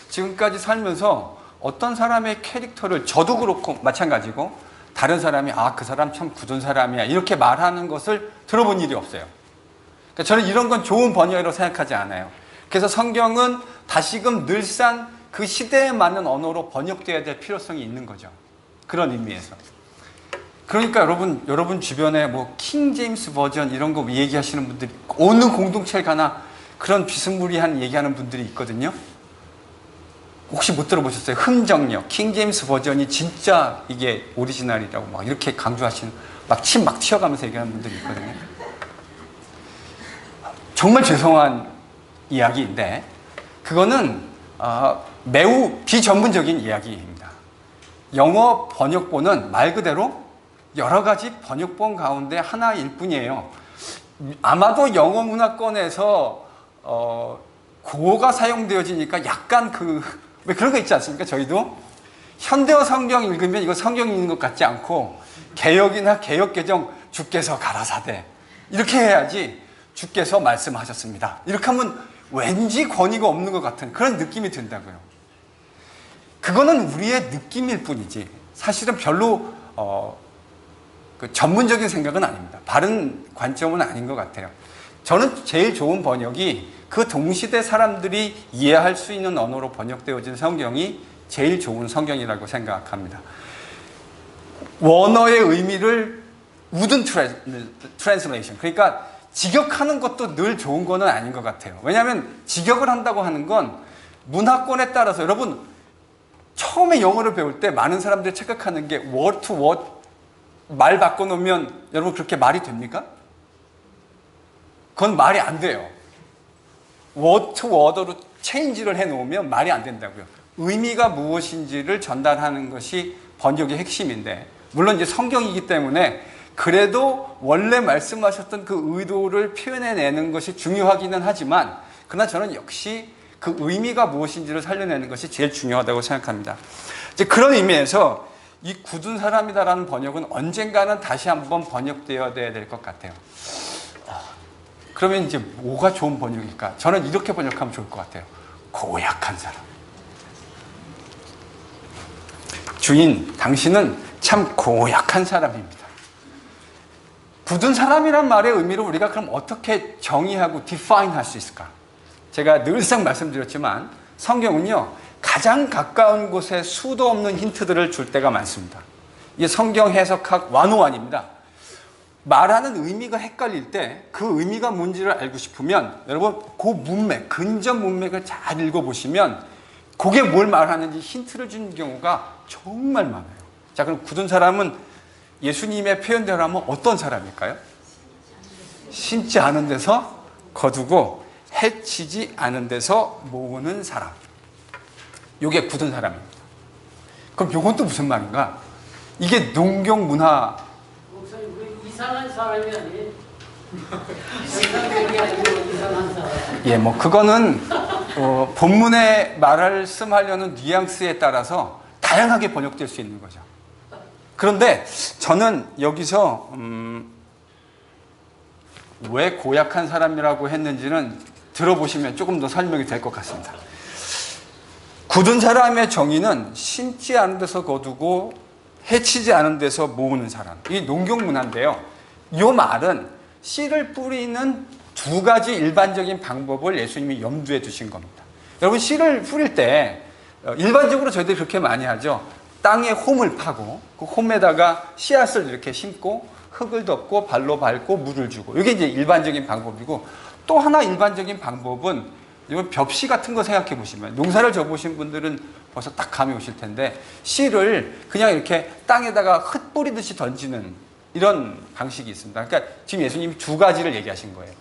지금까지 살면서 어떤 사람의 캐릭터를 저도 그렇고 마찬가지고 다른 사람이 그 사람 참 굳은 사람이야 이렇게 말하는 것을 들어본 일이 없어요. 그러니까 저는 이런 건 좋은 번역이라고 생각하지 않아요. 그래서 성경은 다시금 늘상 그 시대에 맞는 언어로 번역되어야 될 필요성이 있는 거죠. 그런 의미에서. 그러니까 여러분 주변에 뭐 킹제임스 버전 이런 거 얘기하시는 분들이 어느 공동체에 가나 그런 비스무리한 얘기하는 분들이 있거든요. 혹시 못 들어보셨어요? 흥정력, 킹제임스 버전이 진짜 이게 오리지널이라고 막 이렇게 강조하시는, 막 침 막 튀어가면서 얘기하는 분들이 있거든요. 정말 죄송한 이야기인데 그거는 매우 비전문적인 이야기입니다. 영어 번역본은 말 그대로 여러 가지 번역본 가운데 하나일 뿐이에요. 아마도 영어 문화권에서 고어가 사용되어지니까 약간 왜 그런 거 있지 않습니까? 저희도 현대어 성경 읽으면 이거 성경 읽는 것 같지 않고 개역이나 개역개정 주께서 가라사대 이렇게 해야지 주께서 말씀하셨습니다. 이렇게 하면 왠지 권위가 없는 것 같은 그런 느낌이 든다고요. 그거는 우리의 느낌일 뿐이지 사실은 별로 전문적인 생각은 아닙니다. 바른 관점은 아닌 것 같아요. 저는 제일 좋은 번역이 그 동시대 사람들이 이해할 수 있는 언어로 번역되어진 성경이 제일 좋은 성경이라고 생각합니다. 원어의 의미를 wooden translation, 그러니까 직역하는 것도 늘 좋은 거는 아닌 것 같아요. 왜냐하면 직역을 한다고 하는 건 문화권에 따라서 여러분 처음에 영어를 배울 때 많은 사람들이 착각하는 게 word to word 말 바꿔놓으면 여러분 그렇게 말이 됩니까? 그건 말이 안 돼요. word to word로 체인지를 해놓으면 말이 안 된다고요. 의미가 무엇인지를 전달하는 것이 번역의 핵심인데 물론 이제 성경이기 때문에 그래도 원래 말씀하셨던 그 의도를 표현해내는 것이 중요하기는 하지만 그러나 저는 역시 그 의미가 무엇인지를 살려내는 것이 제일 중요하다고 생각합니다. 이제 그런 의미에서 이 굳은 사람이다라는 번역은 언젠가는 다시 한번 번역되어야 될 것 같아요. 그러면 이제 뭐가 좋은 번역일까? 저는 이렇게 번역하면 좋을 것 같아요. 고약한 사람. 주인, 당신은 참 고약한 사람입니다. 굳은 사람이란 말의 의미를 우리가 그럼 어떻게 정의하고 define 할 수 있을까? 제가 늘상 말씀드렸지만 성경은요 가장 가까운 곳에 수도 없는 힌트들을 줄 때가 많습니다. 이게 성경 해석학 101입니다. 말하는 의미가 헷갈릴 때 그 의미가 뭔지를 알고 싶으면 여러분 그 문맥, 근접 문맥을 잘 읽어보시면 그게 뭘 말하는지 힌트를 주는 경우가 정말 많아요. 자, 그럼 굳은 사람은 예수님의 표현대로 하면 어떤 사람일까요? 심지 않은 데서 거두고 해치지 않은 데서 모으는 사람. 이게 굳은 사람입니다. 그럼 이건 또 무슨 말인가? 이게 농경 문화. 목사님, 이상한 사람이 아니에요? 정상적이 아니고 이상한 사람. 예, 뭐 그거는 본문에 말씀하려는 뉘앙스에 따라서 다양하게 번역될 수 있는 거죠. 그런데 저는 여기서 왜 고약한 사람이라고 했는지는 들어보시면 조금 더 설명이 될 것 같습니다. 굳은 사람의 정의는 심지 않은 데서 거두고 해치지 않은 데서 모으는 사람. 이 농경 문화인데요. 이 말은 씨를 뿌리는 두 가지 일반적인 방법을 예수님이 염두에 두신 겁니다. 여러분 씨를 뿌릴 때 일반적으로 저희들이 그렇게 많이 하죠. 땅에 홈을 파고 그 홈에다가 씨앗을 이렇게 심고 흙을 덮고 발로 밟고 물을 주고 이게 이제 일반적인 방법이고 또 하나 일반적인 방법은 이건 벽씨 같은 거 생각해 보시면 농사를 져보신 분들은 벌써 딱 감이 오실 텐데 씨를 그냥 이렇게 땅에다가 흙 뿌리듯이 던지는 이런 방식이 있습니다. 그러니까 지금 예수님이 두 가지를 얘기하신 거예요.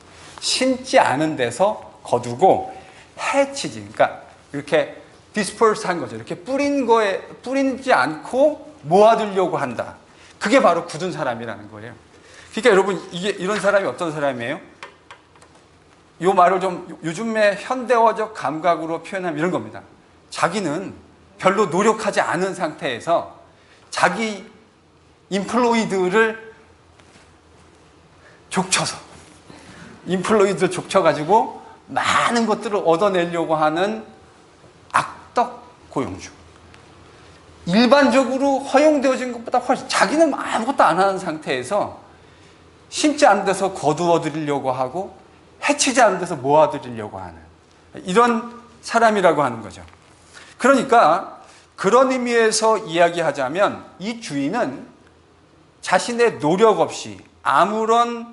심지 않은 데서 거두고 해치지, 그러니까 이렇게 disperse 한 거죠. 이렇게 뿌리지 않고 모아두려고 한다. 그게 바로 굳은 사람이라는 거예요. 그러니까 여러분 이게 이런 사람이 어떤 사람이에요? 이 말을 좀 요즘의 현대어적 감각으로 표현하면 이런 겁니다. 자기는 별로 노력하지 않은 상태에서 자기 인플로이드를 족쳐가지고 많은 것들을 얻어내려고 하는 악덕 고용주. 일반적으로 허용되어진 것보다 훨씬 자기는 아무것도 안 하는 상태에서 심지 않은 데서 거두어 드리려고 하고 해치지 않는 데서 모아드리려고 하는 이런 사람이라고 하는 거죠. 그러니까 그런 의미에서 이야기하자면 이 주인은 자신의 노력 없이 아무런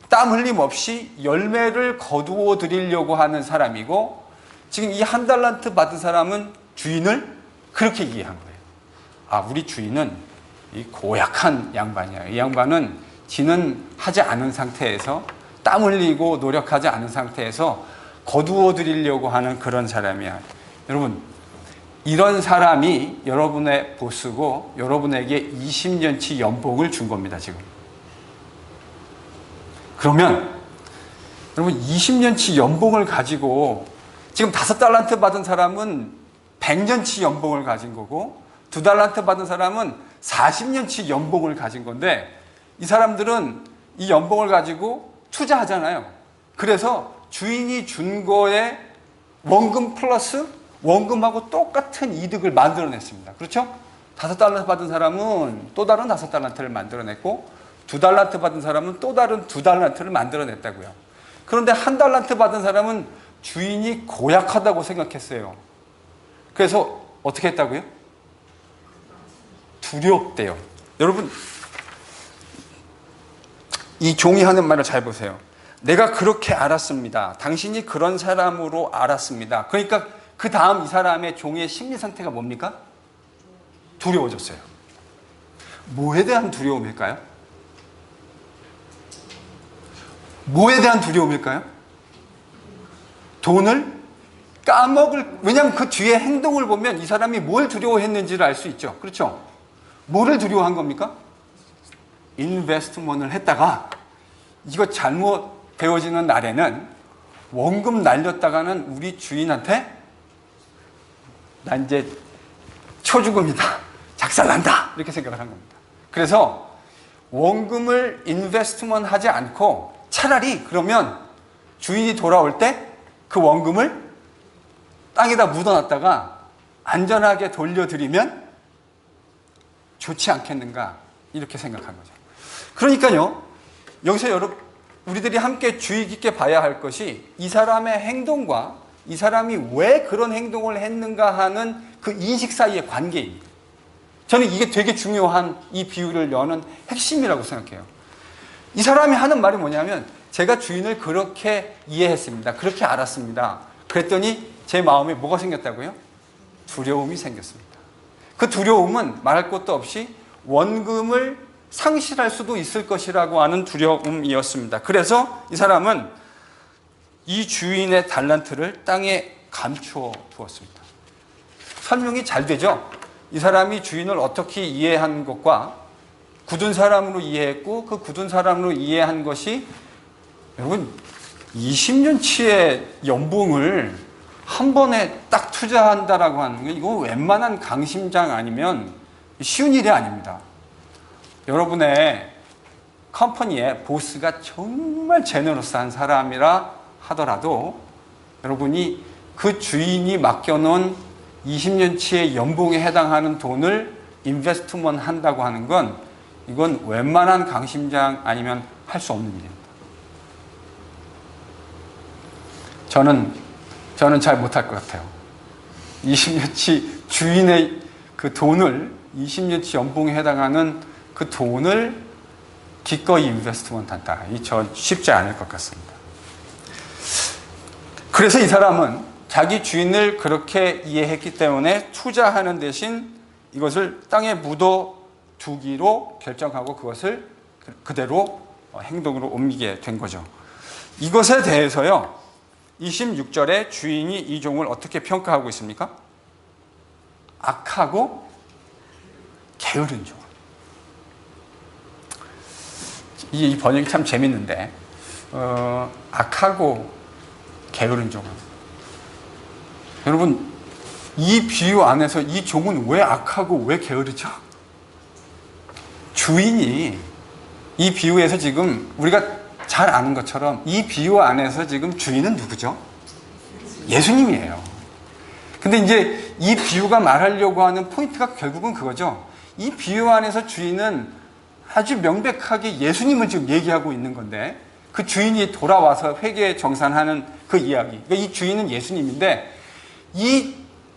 땀 흘림 없이 열매를 거두어 드리려고 하는 사람이고, 지금 이 한 달란트 받은 사람은 주인을 그렇게 이해한 거예요. 아, 우리 주인은 이 고약한 양반이야. 이 양반은 지는 하지 않은 상태에서, 땀 흘리고 노력하지 않은 상태에서 거두어 드리려고 하는 그런 사람이야. 여러분, 이런 사람이 여러분의 보스고 여러분에게 20년치 연봉을 준 겁니다, 지금. 그러면 여러분 20년치 연봉을 가지고 지금 5달란트 받은 사람은 100년치 연봉을 가진 거고 2달란트 받은 사람은 40년치 연봉을 가진 건데, 이 사람들은 이 연봉을 가지고 투자하잖아요. 그래서 주인이 준 거에 원금 플러스 원금하고 똑같은 이득을 만들어냈습니다. 그렇죠? 5달란트 받은 사람은 또 다른 5달란트를 만들어냈고 2달란트 받은 사람은 또 다른 2달란트를 만들어냈다고요. 그런데 1달란트 받은 사람은 주인이 고약하다고 생각했어요. 그래서 어떻게 했다고요? 두렵대요. 여러분, 이 종이 하는 말을 잘 보세요. 내가 그렇게 알았습니다. 당신이 그런 사람으로 알았습니다. 그러니까 그 다음 이 사람의 종의 심리 상태가 뭡니까? 두려워졌어요. 뭐에 대한 두려움일까요? 뭐에 대한 두려움일까요? 돈을 까먹을, 왜냐하면 그 뒤에 행동을 보면 이 사람이 뭘 두려워했는지를 알 수 있죠. 그렇죠? 뭐를 두려워한 겁니까? 인베스트먼트를 했다가 이거 잘못 되어지는 날에는 원금 날렸다가는 우리 주인한테 나 이제 초죽음이다, 작살난다, 이렇게 생각을 한 겁니다. 그래서 원금을 인베스트먼트 하지 않고 차라리 그러면 주인이 돌아올 때 그 원금을 땅에다 묻어놨다가 안전하게 돌려드리면 좋지 않겠는가, 이렇게 생각한 거죠. 그러니까요, 여기서 우리들이 함께 주의 깊게 봐야 할 것이 이 사람의 행동과 이 사람이 왜 그런 행동을 했는가 하는 그 인식 사이의 관계입니다. 저는 이게 되게 중요한 이 비유를 여는 핵심이라고 생각해요. 이 사람이 하는 말이 뭐냐면, 제가 주인을 그렇게 이해했습니다. 그렇게 알았습니다. 그랬더니 제 마음에 뭐가 생겼다고요? 두려움이 생겼습니다. 그 두려움은 말할 것도 없이 원금을 상실할 수도 있을 것이라고 하는 두려움이었습니다. 그래서 이 사람은 이 주인의 달란트를 땅에 감추어 두었습니다. 설명이 잘 되죠? 이 사람이 주인을 어떻게 이해한 것과 굳은 사람으로 이해했고, 그 굳은 사람으로 이해한 것이, 여러분 20년치의 연봉을 한 번에 딱 투자한다라고 하는 게, 이거 웬만한 강심장 아니면 쉬운 일이 아닙니다. 여러분의 컴퍼니의 보스가 정말 제너러스한 사람이라 하더라도 여러분이 그 주인이 맡겨놓은 20년치의 연봉에 해당하는 돈을 인베스트먼트 한다고 하는 건, 이건 웬만한 강심장 아니면 할 수 없는 일입니다. 저는 잘 못할 것 같아요. 20년치 주인의 그 돈을, 20년치 연봉에 해당하는 그 돈을 기꺼이 인베스트먼트 한다. 저 쉽지 않을 것 같습니다. 그래서 이 사람은 자기 주인을 그렇게 이해했기 때문에 투자하는 대신 이것을 땅에 묻어 두기로 결정하고 그것을 그대로 행동으로 옮기게 된 거죠. 이것에 대해서요, 26절에 주인이 이 종을 어떻게 평가하고 있습니까? 악하고 게으른 종. 이 번역이 참 재밌는데, 악하고 게으른 종은, 여러분 이 비유 안에서 이 종은 왜 악하고 왜 게으르죠? 주인이, 이 비유에서 지금 우리가 잘 아는 것처럼 이 비유 안에서 지금 주인은 누구죠? 예수님이에요. 근데 이제 이 비유가 말하려고 하는 포인트가 결국은 그거죠. 이 비유 안에서 주인은 아주 명백하게 예수님을 지금 얘기하고 있는 건데, 그 주인이 돌아와서 회개 정산하는 그 이야기. 그러니까 이 주인은 예수님인데 이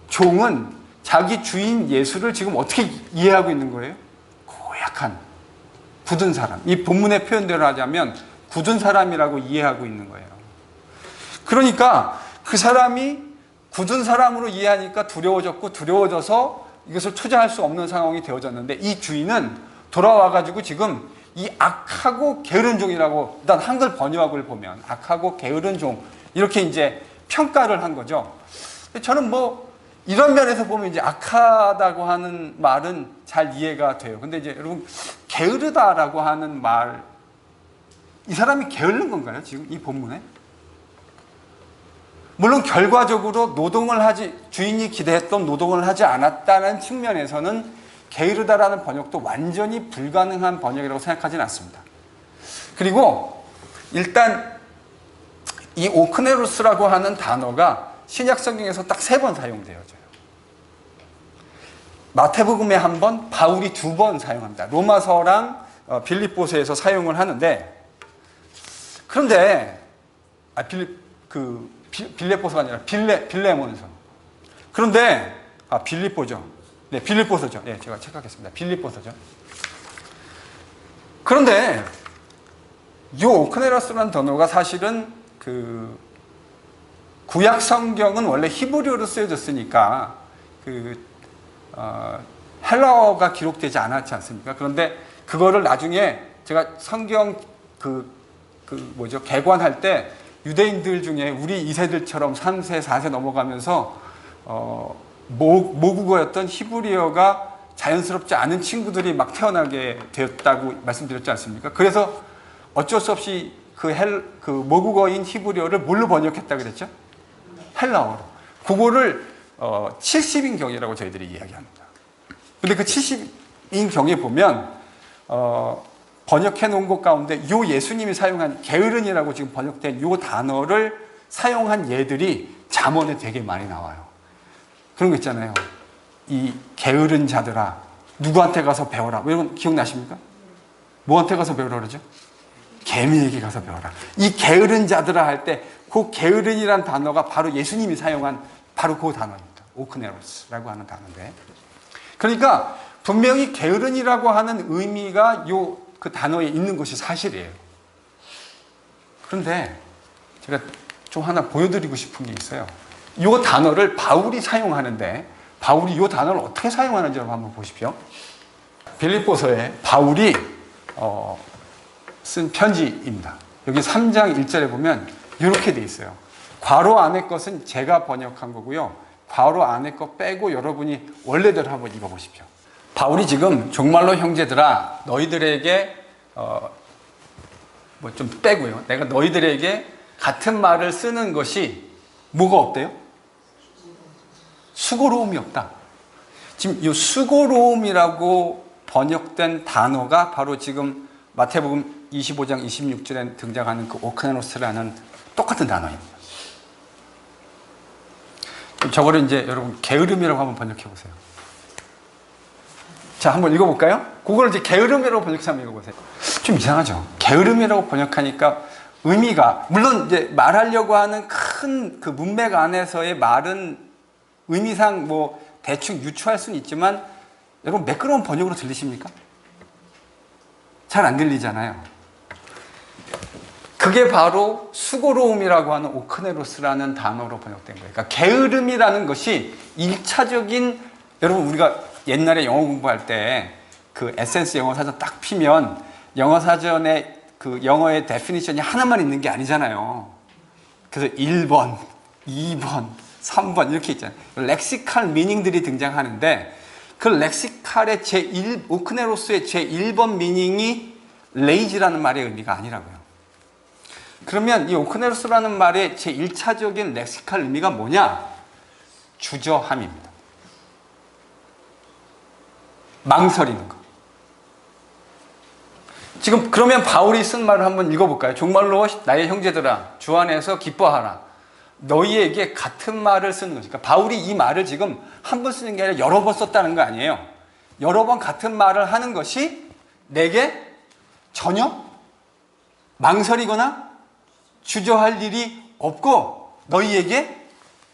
종은 자기 주인 예수를 지금 어떻게 이해하고 있는 거예요? 고약한 굳은 사람. 이 본문의 표현대로 하자면 굳은 사람이라고 이해하고 있는 거예요. 그러니까 그 사람이 굳은 사람으로 이해하니까 두려워졌고 두려워져서 이것을 투자할 수 없는 상황이 되어졌는데 이 주인은 돌아와가지고 지금 이 악하고 게으른 종이라고 일단 한글 번역을 보면 악하고 게으른 종 이렇게 이제 평가를 한 거죠. 저는 뭐 이런 면에서 보면 이제 악하다고 하는 말은 잘 이해가 돼요. 근데 이제 여러분 게으르다라고 하는 말, 이 사람이 게으른 건가요? 지금 이 본문에? 물론 결과적으로 주인이 기대했던 노동을 하지 않았다는 측면에서는 게으르다라는 번역도 완전히 불가능한 번역이라고 생각하지는 않습니다. 그리고 일단 이 오크네로스라고 하는 단어가 신약 성경에서 딱 3번 사용되어져요. 마태복음에 1번, 바울이 2번 사용합니다. 로마서랑 빌립보서에서 사용을 하는데, 그런데 빌립보서가 아니라 빌레몬서. 그런데 빌립보죠. 네, 빌립보서죠. 네, 제가 체크하겠습니다. 빌립보서죠. 그런데 이 오크네로스라는 단어가 사실은 구약 성경은 원래 히브리어로 쓰여졌으니까 헬라어가 기록되지 않았지 않습니까? 그런데 그거를 나중에 제가 성경 개관할 때 유대인들 중에 우리 2세들처럼 3세, 4세 넘어가면서 모국어였던 히브리어가 자연스럽지 않은 친구들이 막 태어나게 되었다고 말씀드렸지 않습니까? 그래서 어쩔 수 없이 모국어인 히브리어를 뭘로 번역했다 그랬죠? 헬라어로. 그거를 70인경이라고 저희들이 이야기합니다. 근데 그 70인경에 보면 번역해 놓은 것 가운데 요 예수님이 사용한 게으른이라고 지금 번역된 요 단어를 사용한 예들이 잠언에 되게 많이 나와요. 그런 거 있잖아요. 이 게으른 자들아, 누구한테 가서 배워라. 여러분 기억나십니까? 뭐한테 가서 배우라 그러죠? 개미에게 가서 배워라. 이 게으른 자들아 할 때 그 게으른이란 단어가 바로 예수님이 사용한 바로 그 단어입니다. 오크네로스라고 하는 단어인데. 그러니까 분명히 게으른이라고 하는 의미가 그 단어에 있는 것이 사실이에요. 그런데 제가 좀 하나 보여드리고 싶은 게 있어요. 이 단어를 바울이 사용하는데 바울이 이 단어를 어떻게 사용하는지 한번 보십시오. 빌립보서에 바울이 쓴 편지입니다. 여기 3장 1절에 보면 이렇게 돼 있어요. 괄호 안의 것은 제가 번역한 거고요. 괄호 안의 거 빼고 여러분이 원래대로 한번 읽어보십시오. 바울이 지금 정말로 형제들아 너희들에게 좀 빼고요. 내가 너희들에게 같은 말을 쓰는 것이 뭐가 없대요? 수고로움이 없다. 지금 이 수고로움이라고 번역된 단어가 바로 지금 마태복음 25장 26절에 등장하는 그 오크네노스라는 똑같은 단어입니다. 저거를 이제 여러분 게으름이라고 한번 번역해 보세요. 자, 한번 읽어볼까요? 그걸 이제 게으름이라고 번역해서 한번 읽어보세요. 좀 이상하죠? 게으름이라고 번역하니까 의미가, 물론 이제 말하려고 하는 큰 그 문맥 안에서의 말은 의미상 뭐 대충 유추할 수는 있지만 여러분 매끄러운 번역으로 들리십니까? 잘 안 들리잖아요. 그게 바로 수고로움이라고 하는 오크네로스라는 단어로 번역된 거예요. 그러니까 게으름이라는 것이 1차적인, 여러분 우리가 옛날에 영어 공부할 때 그 에센스 영어 사전 딱 피면 영어 사전에 그 영어의 데피니션이 하나만 있는 게 아니잖아요. 그래서 1번, 2번, 3번 이렇게 있잖아요. 렉시칼 미닝들이 등장하는데 그 렉시칼의 오크네로스의 제1번 미닝이 레이지라는 말의 의미가 아니라고요. 그러면 이 오크네로스라는 말의 제1차적인 렉시칼 의미가 뭐냐? 주저함입니다. 망설이는 거. 지금 그러면 바울이 쓴 말을 한번 읽어볼까요? 정말로 나의 형제들아 주 안에서 기뻐하라. 너희에게 같은 말을 쓰는 거죠. 그러니까 바울이 이 말을 지금 한 번 쓰는 게 아니라 여러 번 썼다는 거 아니에요. 여러 번 같은 말을 하는 것이 내게 전혀 망설이거나 주저할 일이 없고 너희에게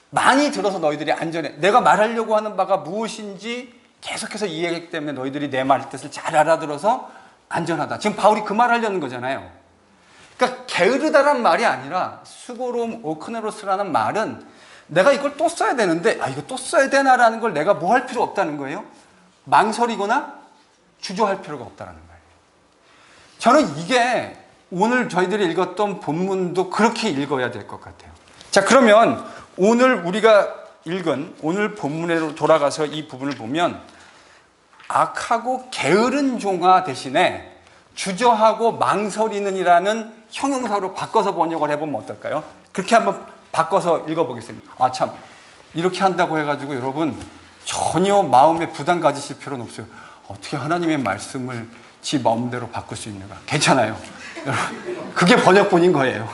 많이 들어서 너희들이 안전해. 내가 말하려고 하는 바가 무엇인지 계속해서 이해하기 때문에 너희들이 내 말 뜻을 잘 알아들어서 안전하다. 지금 바울이 그 말 하려는 거잖아요. 그러니까 게으르다란 말이 아니라 수고로움 오크네로스라는 말은 내가 이걸 또 써야 되는데 이거 또 써야 되나라는 걸 내가 뭐 할 필요 없다는 거예요. 망설이거나 주저할 필요가 없다는 거예요. 저는 이게 오늘 저희들이 읽었던 본문도 그렇게 읽어야 될 것 같아요. 자, 그러면 오늘 우리가 읽은 오늘 본문으로 돌아가서 이 부분을 보면 악하고 게으른 종아 대신에 주저하고 망설이는 이라는 형용사로 바꿔서 번역을 해보면 어떨까요? 그렇게 한번 바꿔서 읽어보겠습니다. 참, 이렇게 한다고 해가지고 여러분 전혀 마음에 부담 가지실 필요는 없어요. 어떻게 하나님의 말씀을 지 마음대로 바꿀 수 있는가? 괜찮아요. 여러분, 그게 번역본인 거예요.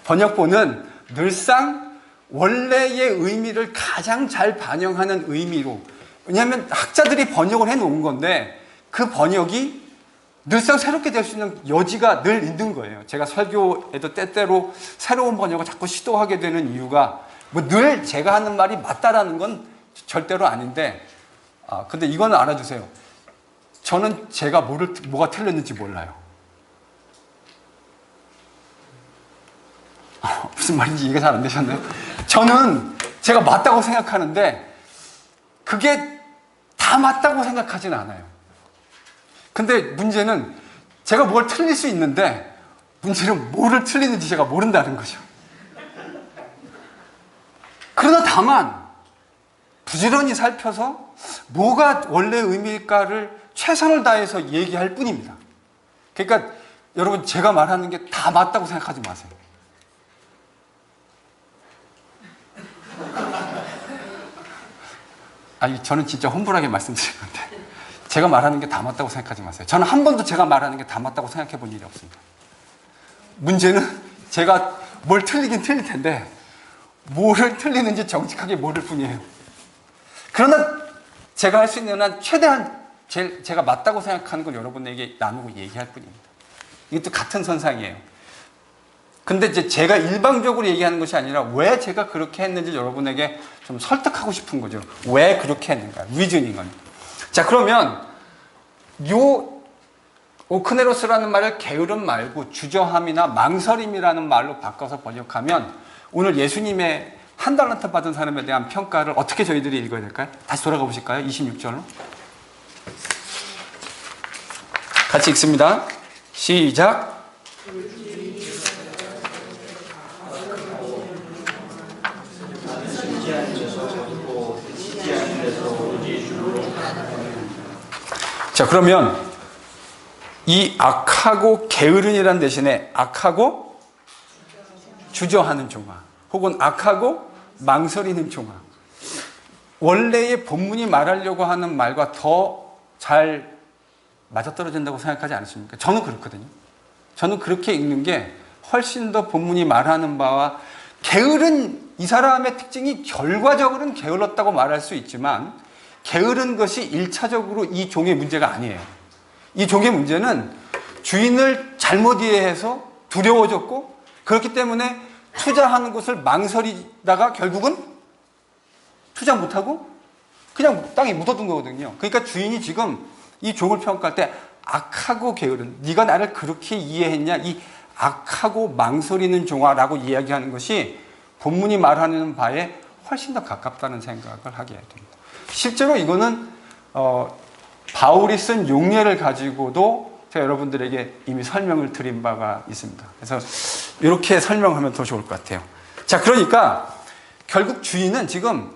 번역본은 늘상 원래의 의미를 가장 잘 반영하는 의미로, 왜냐하면 학자들이 번역을 해놓은 건데 그 번역이 늘상 새롭게 될 수 있는 여지가 늘 있는 거예요. 제가 설교에도 때때로 새로운 번역을 자꾸 시도하게 되는 이유가 뭐 늘 제가 하는 말이 맞다라는 건 절대로 아닌데, 근데 이거는 알아주세요. 저는 제가 뭐가 틀렸는지 몰라요. 무슨 말인지 이해가 잘 안 되셨나요? 저는 제가 맞다고 생각하는데 그게 다 맞다고 생각하진 않아요. 근데 문제는 제가 뭘 틀릴 수 있는데 문제는 뭐를 틀리는지 제가 모른다는 거죠. 그러나 다만 부지런히 살펴서 뭐가 원래 의미일까를 최선을 다해서 얘기할 뿐입니다. 그러니까 여러분 제가 말하는 게 다 맞다고 생각하지 마세요. 저는 진짜 험불하게 말씀드리는 건데 제가 말하는 게 다 맞다고 생각하지 마세요. 저는 한 번도 제가 말하는 게 다 맞다고 생각해 본 일이 없습니다. 문제는 제가 뭘 틀리긴 틀릴 텐데 뭐를 틀리는지 정직하게 모를 뿐이에요. 그러나 제가 할 수 있는 한 최대한 제가 맞다고 생각하는 걸 여러분에게 나누고 얘기할 뿐입니다. 이것도 같은 선상이에요. 근데 이제 제가 일방적으로 얘기하는 것이 아니라 왜 제가 그렇게 했는지 여러분에게 좀 설득하고 싶은 거죠. 왜 그렇게 했는가? 리즈닝은. 자, 그러면 요 오크네로스라는 말을 게으름 말고 주저함이나 망설임이라는 말로 바꿔서 번역하면 오늘 예수님의 한 달란트 받은 사람에 대한 평가를 어떻게 저희들이 읽어야 될까요? 다시 돌아가 보실까요? 26절로. 같이 읽습니다. 시작. 자, 그러면 이 악하고 게으른이란 대신에 악하고 주저하는 종아, 혹은 악하고 망설이는 종아, 원래의 본문이 말하려고 하는 말과 더 잘 맞아떨어진다고 생각하지 않으십니까? 저는 그렇거든요. 저는 그렇게 읽는 게 훨씬 더 본문이 말하는 바와, 게으른 이 사람의 특징이 결과적으로는 게을렀다고 말할 수 있지만 게으른 것이 1차적으로 이 종의 문제가 아니에요. 이 종의 문제는 주인을 잘못 이해해서 두려워졌고, 그렇기 때문에 투자하는 것을 망설이다가 결국은 투자 못하고 그냥 땅에 묻어둔 거거든요. 그러니까 주인이 지금 이 종을 평가할 때 악하고 게으른, 네가 나를 그렇게 이해했냐, 이 악하고 망설이는 종아라고 이야기하는 것이 본문이 말하는 바에 훨씬 더 가깝다는 생각을 하게 됩니다. 실제로 이거는 바울이 쓴 용례를 가지고도 제가 여러분들에게 이미 설명을 드린 바가 있습니다. 그래서 이렇게 설명하면 더 좋을 것 같아요. 자, 그러니까 결국 주인은 지금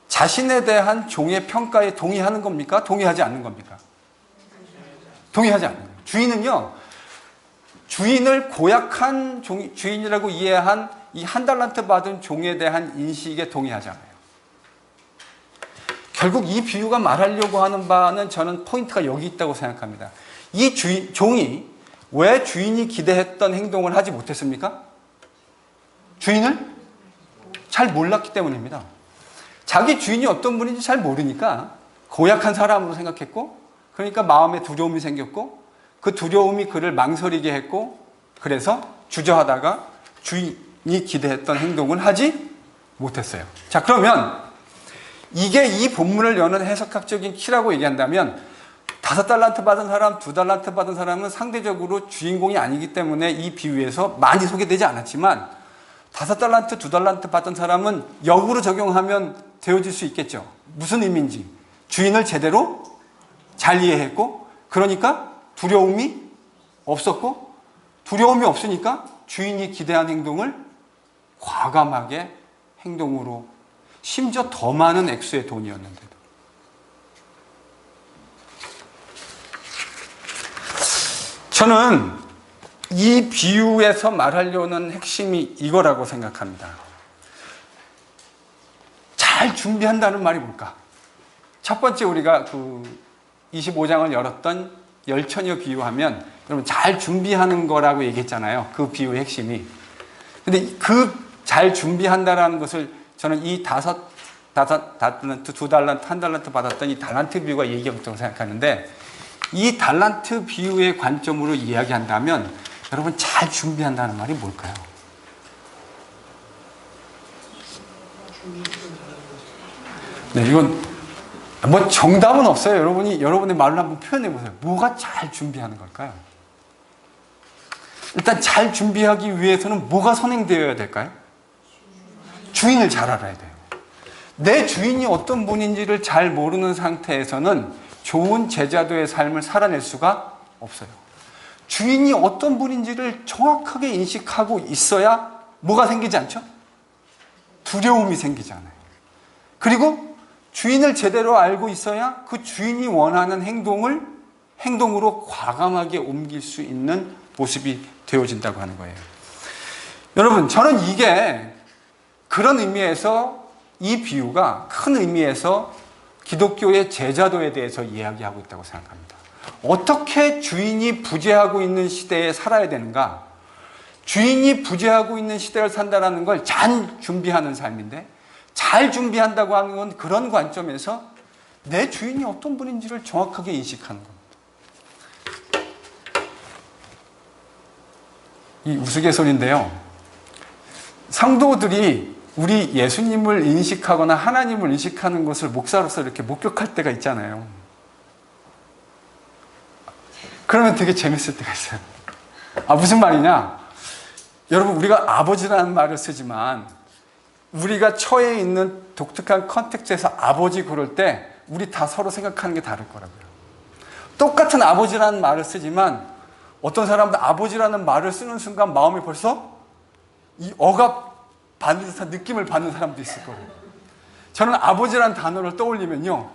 자신에 대한 종의 평가에 동의하는 겁니까? 동의하지 않는 겁니까? 동의하지 않는 거예요. 주인은요, 주인을 고약한 주인이라고 이해한 이 한 달란트 받은 종에 대한 인식에 동의하지 않아요. 결국 이 비유가 말하려고 하는 바는 저는 포인트가 여기 있다고 생각합니다. 이 종이 왜 주인이 기대했던 행동을 하지 못했습니까? 주인을 잘 몰랐기 때문입니다. 자기 주인이 어떤 분인지 잘 모르니까 고약한 사람으로 생각했고, 그러니까 마음에 두려움이 생겼고, 그 두려움이 그를 망설이게 했고, 그래서 주저하다가 기대했던 행동을 하지 못했어요. 자, 그러면 이게 이 본문을 여는 해석학적인 키라고 얘기한다면 5달란트 받은 사람, 2달란트 받은 사람은 상대적으로 주인공이 아니기 때문에 이 비유에서 많이 소개되지 않았지만 5달란트, 2달란트 받은 사람은 역으로 적용하면 되어질 수 있겠죠. 무슨 의미인지. 주인을 제대로 잘 이해했고, 그러니까 두려움이 없었고, 두려움이 없으니까 주인이 기대한 행동을 과감하게 행동으로, 심지어 더 많은 액수의 돈이었는데도. 저는 이 비유에서 말하려는 핵심이 이거라고 생각합니다. 잘 준비한다는 말이 뭘까? 첫 번째 우리가 그 25장을 열었던 열처녀 비유하면 여러분 잘 준비하는 거라고 얘기했잖아요. 그 비유의 핵심이. 근데 그 잘 준비한다라는 것을 저는 이 5달란트, 2달란트, 1달란트 받았던 이 달란트 비유가 얘기하고 있다고 생각하는데, 이 달란트 비유의 관점으로 이야기한다면 여러분 잘 준비한다는 말이 뭘까요? 네, 이건 뭐 정답은 없어요. 여러분의 말로 한번 표현해 보세요. 뭐가 잘 준비하는 걸까요? 일단 잘 준비하기 위해서는 뭐가 선행되어야 될까요? 주인을 잘 알아야 돼요. 내 주인이 어떤 분인지를 잘 모르는 상태에서는 좋은 제자도의 삶을 살아낼 수가 없어요. 주인이 어떤 분인지를 정확하게 인식하고 있어야 뭐가 생기지 않죠? 두려움이 생기잖아요. 그리고 주인을 제대로 알고 있어야 그 주인이 원하는 행동으로 과감하게 옮길 수 있는 모습이 되어진다고 하는 거예요. 여러분, 저는 이게 그런 의미에서 이 비유가 큰 의미에서 기독교의 제자도에 대해서 이야기하고 있다고 생각합니다. 어떻게 주인이 부재하고 있는 시대에 살아야 되는가? 주인이 부재하고 있는 시대를 산다는 걸 잘 준비하는 삶인데, 잘 준비한다고 하는 건 그런 관점에서 내 주인이 어떤 분인지를 정확하게 인식하는 겁니다. 이 우스갯소리인데요. 성도들이 우리 예수님을 인식하거나 하나님을 인식하는 것을 목사로서 이렇게 목격할 때가 있잖아요. 그러면 되게 재밌을 때가 있어요. 무슨 말이냐? 여러분, 우리가 아버지라는 말을 쓰지만 우리가 처해 있는 독특한 컨텍스트에서 아버지 그럴 때 우리 다 서로 생각하는 게 다를 거라고요. 똑같은 아버지라는 말을 쓰지만 어떤 사람은 아버지라는 말을 쓰는 순간 마음이 벌써 이 억압 받는 듯한 느낌을 받는 사람도 있을 거예요. 저는 아버지라는 단어를 떠올리면요,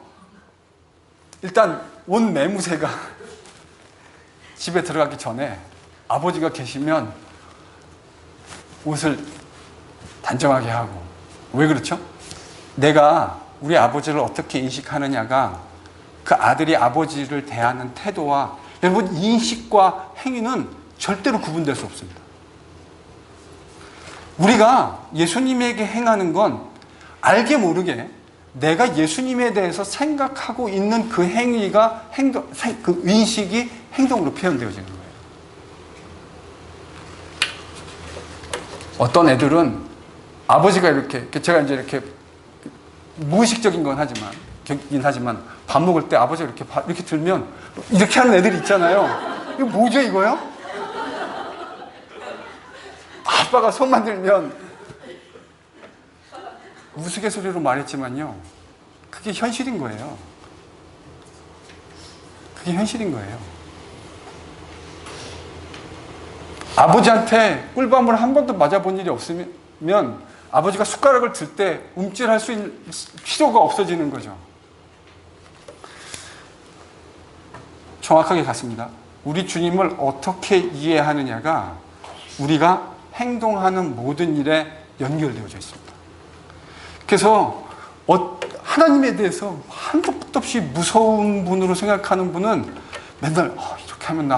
일단 온 매무새가 집에 들어가기 전에 아버지가 계시면 옷을 단정하게 하고. 왜 그렇죠? 내가 우리 아버지를 어떻게 인식하느냐가 그 아들이 아버지를 대하는 태도와, 여러분, 인식과 행위는 절대로 구분될 수 없습니다. 우리가 예수님에게 행하는 건 알게 모르게 내가 예수님에 대해서 생각하고 있는 그 행위가 그 인식이 행동으로 표현되어지는 거예요. 어떤 애들은 아버지가 이렇게, 제가 이제 이렇게 무의식적인 건 하지만 밥 먹을 때 아버지가 이렇게 들면 이렇게 하는 애들이 있잖아요. 이거 뭐죠, 이거요? 아빠가 손만 들면, 우스갯소리로 말했지만요, 그게 현실인 거예요. 그게 현실인 거예요. 아버지한테 꿀밤을 한 번도 맞아본 일이 없으면 아버지가 숟가락을 들 때 움찔할 수 있는 필요가 없어지는 거죠. 정확하게 같습니다. 우리 주님을 어떻게 이해하느냐가 우리가 행동하는 모든 일에 연결되어져 있습니다. 그래서 하나님에 대해서 한도 끝도 없이 무서운 분으로 생각하는 분은 맨날 이렇게 하면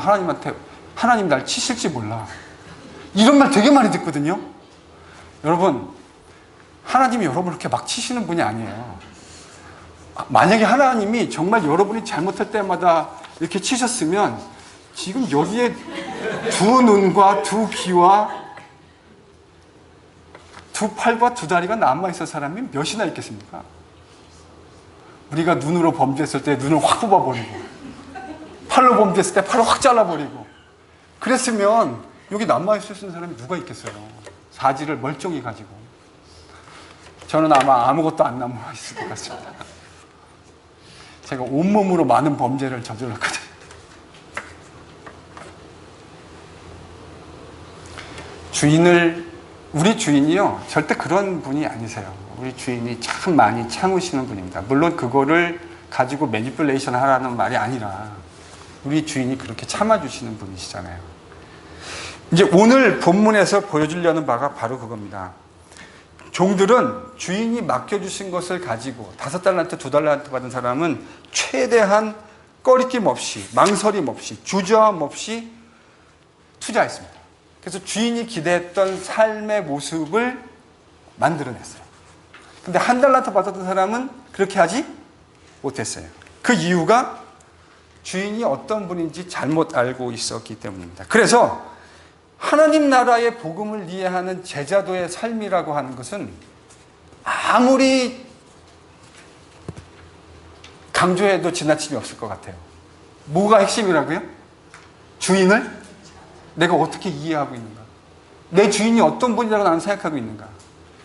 하나님 날 치실지 몰라, 이런 말 되게 많이 듣거든요. 여러분, 하나님이 여러분을 그렇게 막 치시는 분이 아니에요. 만약에 하나님이 정말 여러분이 잘못할 때마다 이렇게 치셨으면 지금 여기에 두 눈과 두 귀와 두 팔과 두 다리가 남아있을 사람이 몇이나 있겠습니까? 우리가 눈으로 범죄했을 때 눈을 확 뽑아버리고, 팔로 범죄했을 때 팔을 확 잘라버리고, 그랬으면 여기 남아있을 수 있는 사람이 누가 있겠어요? 사지를 멀쩡히 가지고. 저는 아마 아무것도 안 남아있을 것 같습니다. 제가 온몸으로 많은 범죄를 저질렀거든요. 우리 주인이요, 절대 그런 분이 아니세요. 우리 주인이 참 많이 참으시는 분입니다. 물론 그거를 가지고 매니플레이션 하라는 말이 아니라 우리 주인이 그렇게 참아주시는 분이시잖아요. 이제 오늘 본문에서 보여주려는 바가 바로 그겁니다. 종들은 주인이 맡겨주신 것을 가지고 5달란트, 2달란트 받은 사람은 최대한 꺼리낌 없이, 망설임 없이, 주저함 없이 투자했습니다. 그래서 주인이 기대했던 삶의 모습을 만들어냈어요. 근데 1달란트 받았던 사람은 그렇게 하지 못했어요. 그 이유가 주인이 어떤 분인지 잘못 알고 있었기 때문입니다. 그래서 하나님 나라의 복음을 이해하는 제자도의 삶이라고 하는 것은 아무리 강조해도 지나침이 없을 것 같아요. 뭐가 핵심이라고요? 주인을 내가 어떻게 이해하고 있는가? 내 주인이 어떤 분이라고 나는 생각하고 있는가?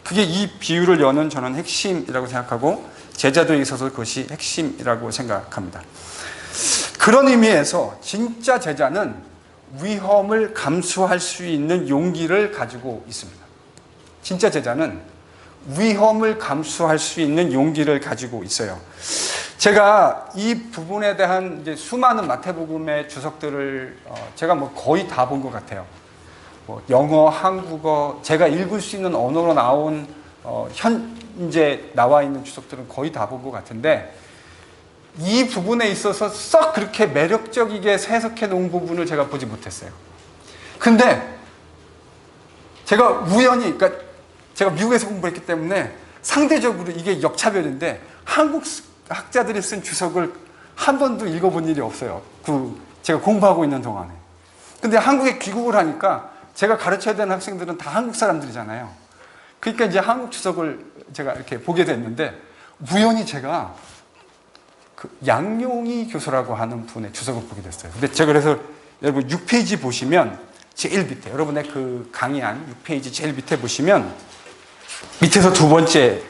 그게 이 비유를 여는 저는 핵심이라고 생각하고 제자도에 있어서 그것이 핵심이라고 생각합니다. 그런 의미에서 진짜 제자는 위험을 감수할 수 있는 용기를 가지고 있습니다. 진짜 제자는 위험을 감수할 수 있는 용기를 가지고 있어요. 제가 이 부분에 대한 이제 수많은 마태복음의 주석들을 제가 뭐 거의 다 본 것 같아요. 영어, 한국어, 제가 읽을 수 있는 언어로 나온 현재 나와 있는 주석들은 거의 다 본 것 같은데, 이 부분에 있어서 썩 그렇게 매력적이게 해석해 놓은 부분을 제가 보지 못했어요. 근데 제가 우연히, 그러니까 제가 미국에서 공부했기 때문에 상대적으로 이게 역차별인데 한국 학자들이 쓴 주석을 한 번도 읽어본 일이 없어요. 제가 공부하고 있는 동안에. 근데 한국에 귀국을 하니까 제가 가르쳐야 되는 학생들은 다 한국 사람들이잖아요. 그러니까 이제 한국 주석을 제가 이렇게 보게 됐는데, 우연히 제가 양용희 교수라고 하는 분의 주석을 보게 됐어요. 근데 제가 그래서 여러분 6페이지 보시면 제일 밑에, 여러분의 그 강의한 6페이지 제일 밑에 보시면 밑에서 두 번째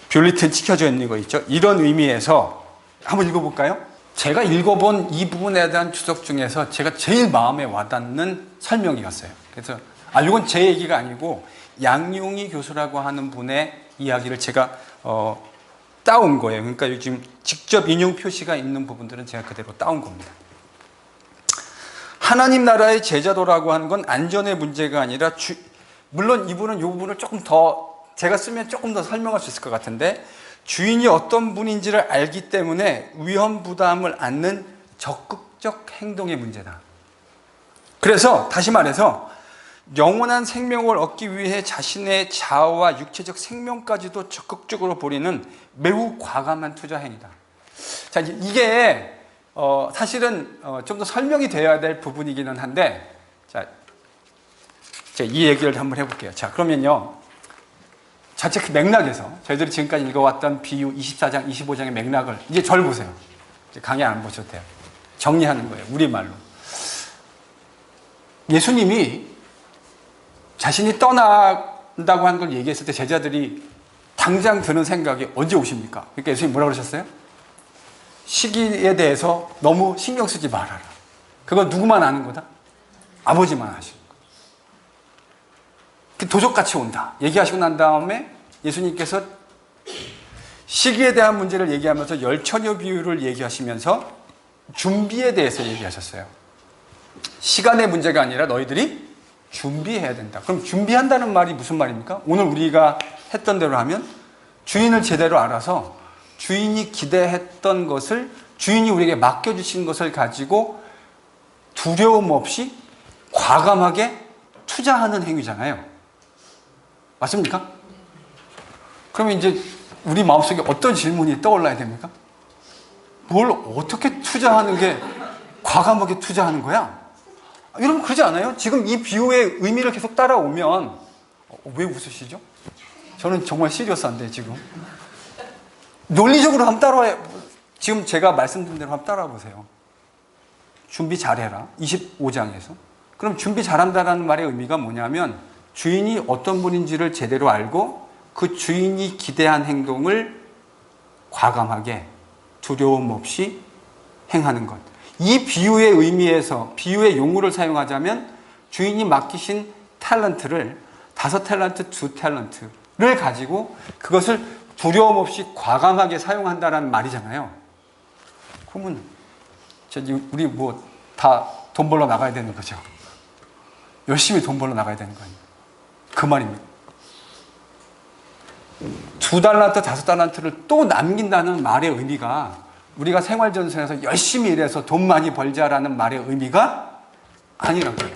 뷰리튼 찍혀져 있는 거 있죠? 이런 의미에서 한번 읽어볼까요? 제가 읽어본 이 부분에 대한 주석 중에서 제가 제일 마음에 와닿는 설명이었어요. 그래서 이건 제 얘기가 아니고 양용희 교수라고 하는 분의 이야기를 제가 따온 거예요. 그러니까 요즘 직접 인용 표시가 있는 부분들은 제가 그대로 따온 겁니다. 하나님 나라의 제자도라고 하는 건 안전의 문제가 아니라 물론 이분은 이 부분을 조금 더 제가 쓰면 조금 더 설명할 수 있을 것 같은데, 주인이 어떤 분인지를 알기 때문에 위험 부담을 안는 적극적 행동의 문제다. 그래서 다시 말해서 영원한 생명을 얻기 위해 자신의 자아와 육체적 생명까지도 적극적으로 버리는 매우 과감한 투자 행위다. 자, 이게 사실은 좀 더 설명이 되어야 될 부분이기는 한데, 자, 이 얘기를 한번 해볼게요. 자, 그러면요, 자체 그 맥락에서 저희들이 지금까지 읽어왔던 비유 24장, 25장의 맥락을 이제 절 보세요. 이제 강의 안 보셔도 돼요. 정리하는 거예요. 우리말로. 예수님이 자신이 떠난다고 하는 걸 얘기했을 때 제자들이 당장 드는 생각이 언제 오십니까? 그러니까 예수님이 뭐라고 그러셨어요? 시기에 대해서 너무 신경 쓰지 말아라. 그건 누구만 아는 거다? 아버지만 아시는 거. 도적같이 온다. 얘기하시고 난 다음에 예수님께서 시기에 대한 문제를 얘기하면서 열처녀 비유를 얘기하시면서 준비에 대해서 얘기하셨어요. 시간의 문제가 아니라 너희들이 준비해야 된다. 그럼 준비한다는 말이 무슨 말입니까? 오늘 우리가 했던 대로 하면 주인을 제대로 알아서 주인이 기대했던 것을, 주인이 우리에게 맡겨주신 것을 가지고 두려움 없이 과감하게 투자하는 행위잖아요. 맞습니까? 그러면 이제 우리 마음속에 어떤 질문이 떠올라야 됩니까? 뭘 어떻게 투자하는 게 과감하게 투자하는 거야? 여러분 그러지 않아요? 지금 이 비유의 의미를 계속 따라오면 왜 웃으시죠? 저는 정말 시리어스한데 지금. 논리적으로 한번 따라해. 지금 제가 말씀드린 대로 한번 따라해 보세요. 준비 잘해라. 25장에서. 그럼 준비 잘한다는 말의 의미가 뭐냐면 주인이 어떤 분인지를 제대로 알고 그 주인이 기대한 행동을 과감하게 두려움 없이 행하는 것. 이 비유의 의미에서 비유의 용어를 사용하자면 주인이 맡기신 탤런트를 5탤런트, 2탤런트를 가지고 그것을 두려움 없이 과감하게 사용한다는 말이잖아요. 그러면 우리 뭐 다 돈 벌러 나가야 되는 거죠. 열심히 돈 벌러 나가야 되는 거 아니에요. 그 말입니다. 2달란트, 5달란트를 또 남긴다는 말의 의미가 우리가 생활전선에서 열심히 일해서 돈 많이 벌자라는 말의 의미가 아니라고요.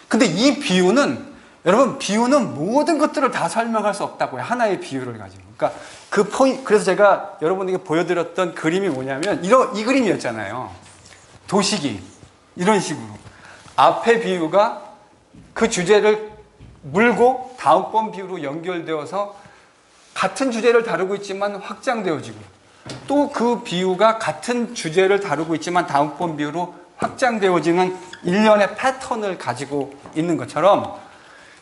근데 이 비유는 여러분 비유는 모든 것들을 다 설명할 수 없다고요. 하나의 비유를 가지고. 그러니까 그 포인트, 그래서 제가 여러분에게 보여드렸던 그림이 뭐냐면 이 그림이었잖아요. 도시기 이런 식으로 앞에 비유가 그 주제를 물고 다음번 비유로 연결되어서 같은 주제를 다루고 있지만 확장되어지고 또 그 비유가 같은 주제를 다루고 있지만 다음번 비유로 확장되어지는 일련의 패턴을 가지고 있는 것처럼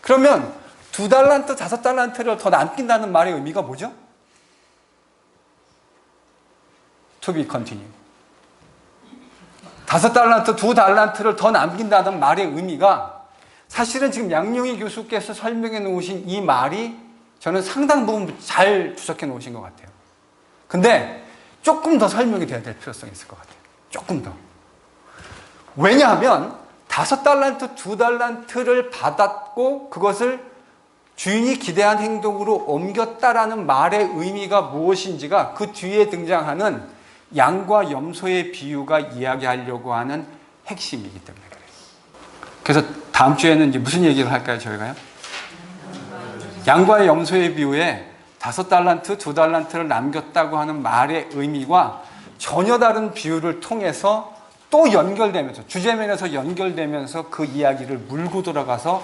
그러면 2달란트, 5달란트를 더 남긴다는 말의 의미가 뭐죠? To be continued. 5달란트, 2달란트를 더 남긴다는 말의 의미가 사실은 지금 양용희 교수께서 설명해 놓으신 이 말이 저는 상당 부분 잘 주석해 놓으신 것 같아요. 근데 조금 더 설명이 돼야 될 필요성이 있을 것 같아요. 조금 더. 왜냐하면 5달란트, 2달란트를 받았고 그것을 주인이 기대한 행동으로 옮겼다라는 말의 의미가 무엇인지가 그 뒤에 등장하는 양과 염소의 비유가 이야기하려고 하는 핵심이기 때문에 그래요. 그래서 다음 주에는 이제 무슨 얘기를 할까요, 저희가요? 양과 염소의 비유에 5달란트, 2달란트를 남겼다고 하는 말의 의미와 전혀 다른 비유를 통해서 또 연결되면서 주제면에서 연결되면서 그 이야기를 물고 들어가서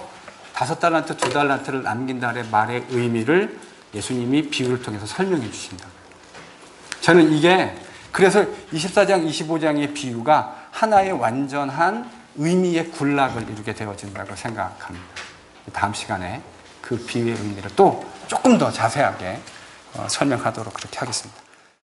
5달란트, 2달란트를 남긴다는 말의 의미를 예수님이 비유를 통해서 설명해 주신다. 저는 이게 그래서 24장, 25장의 비유가 하나의 완전한 의미의 군락을 이루게 되어진다고 생각합니다. 다음 시간에 그 비유의 의미를 또 조금 더 자세하게 설명하도록 그렇게 하겠습니다.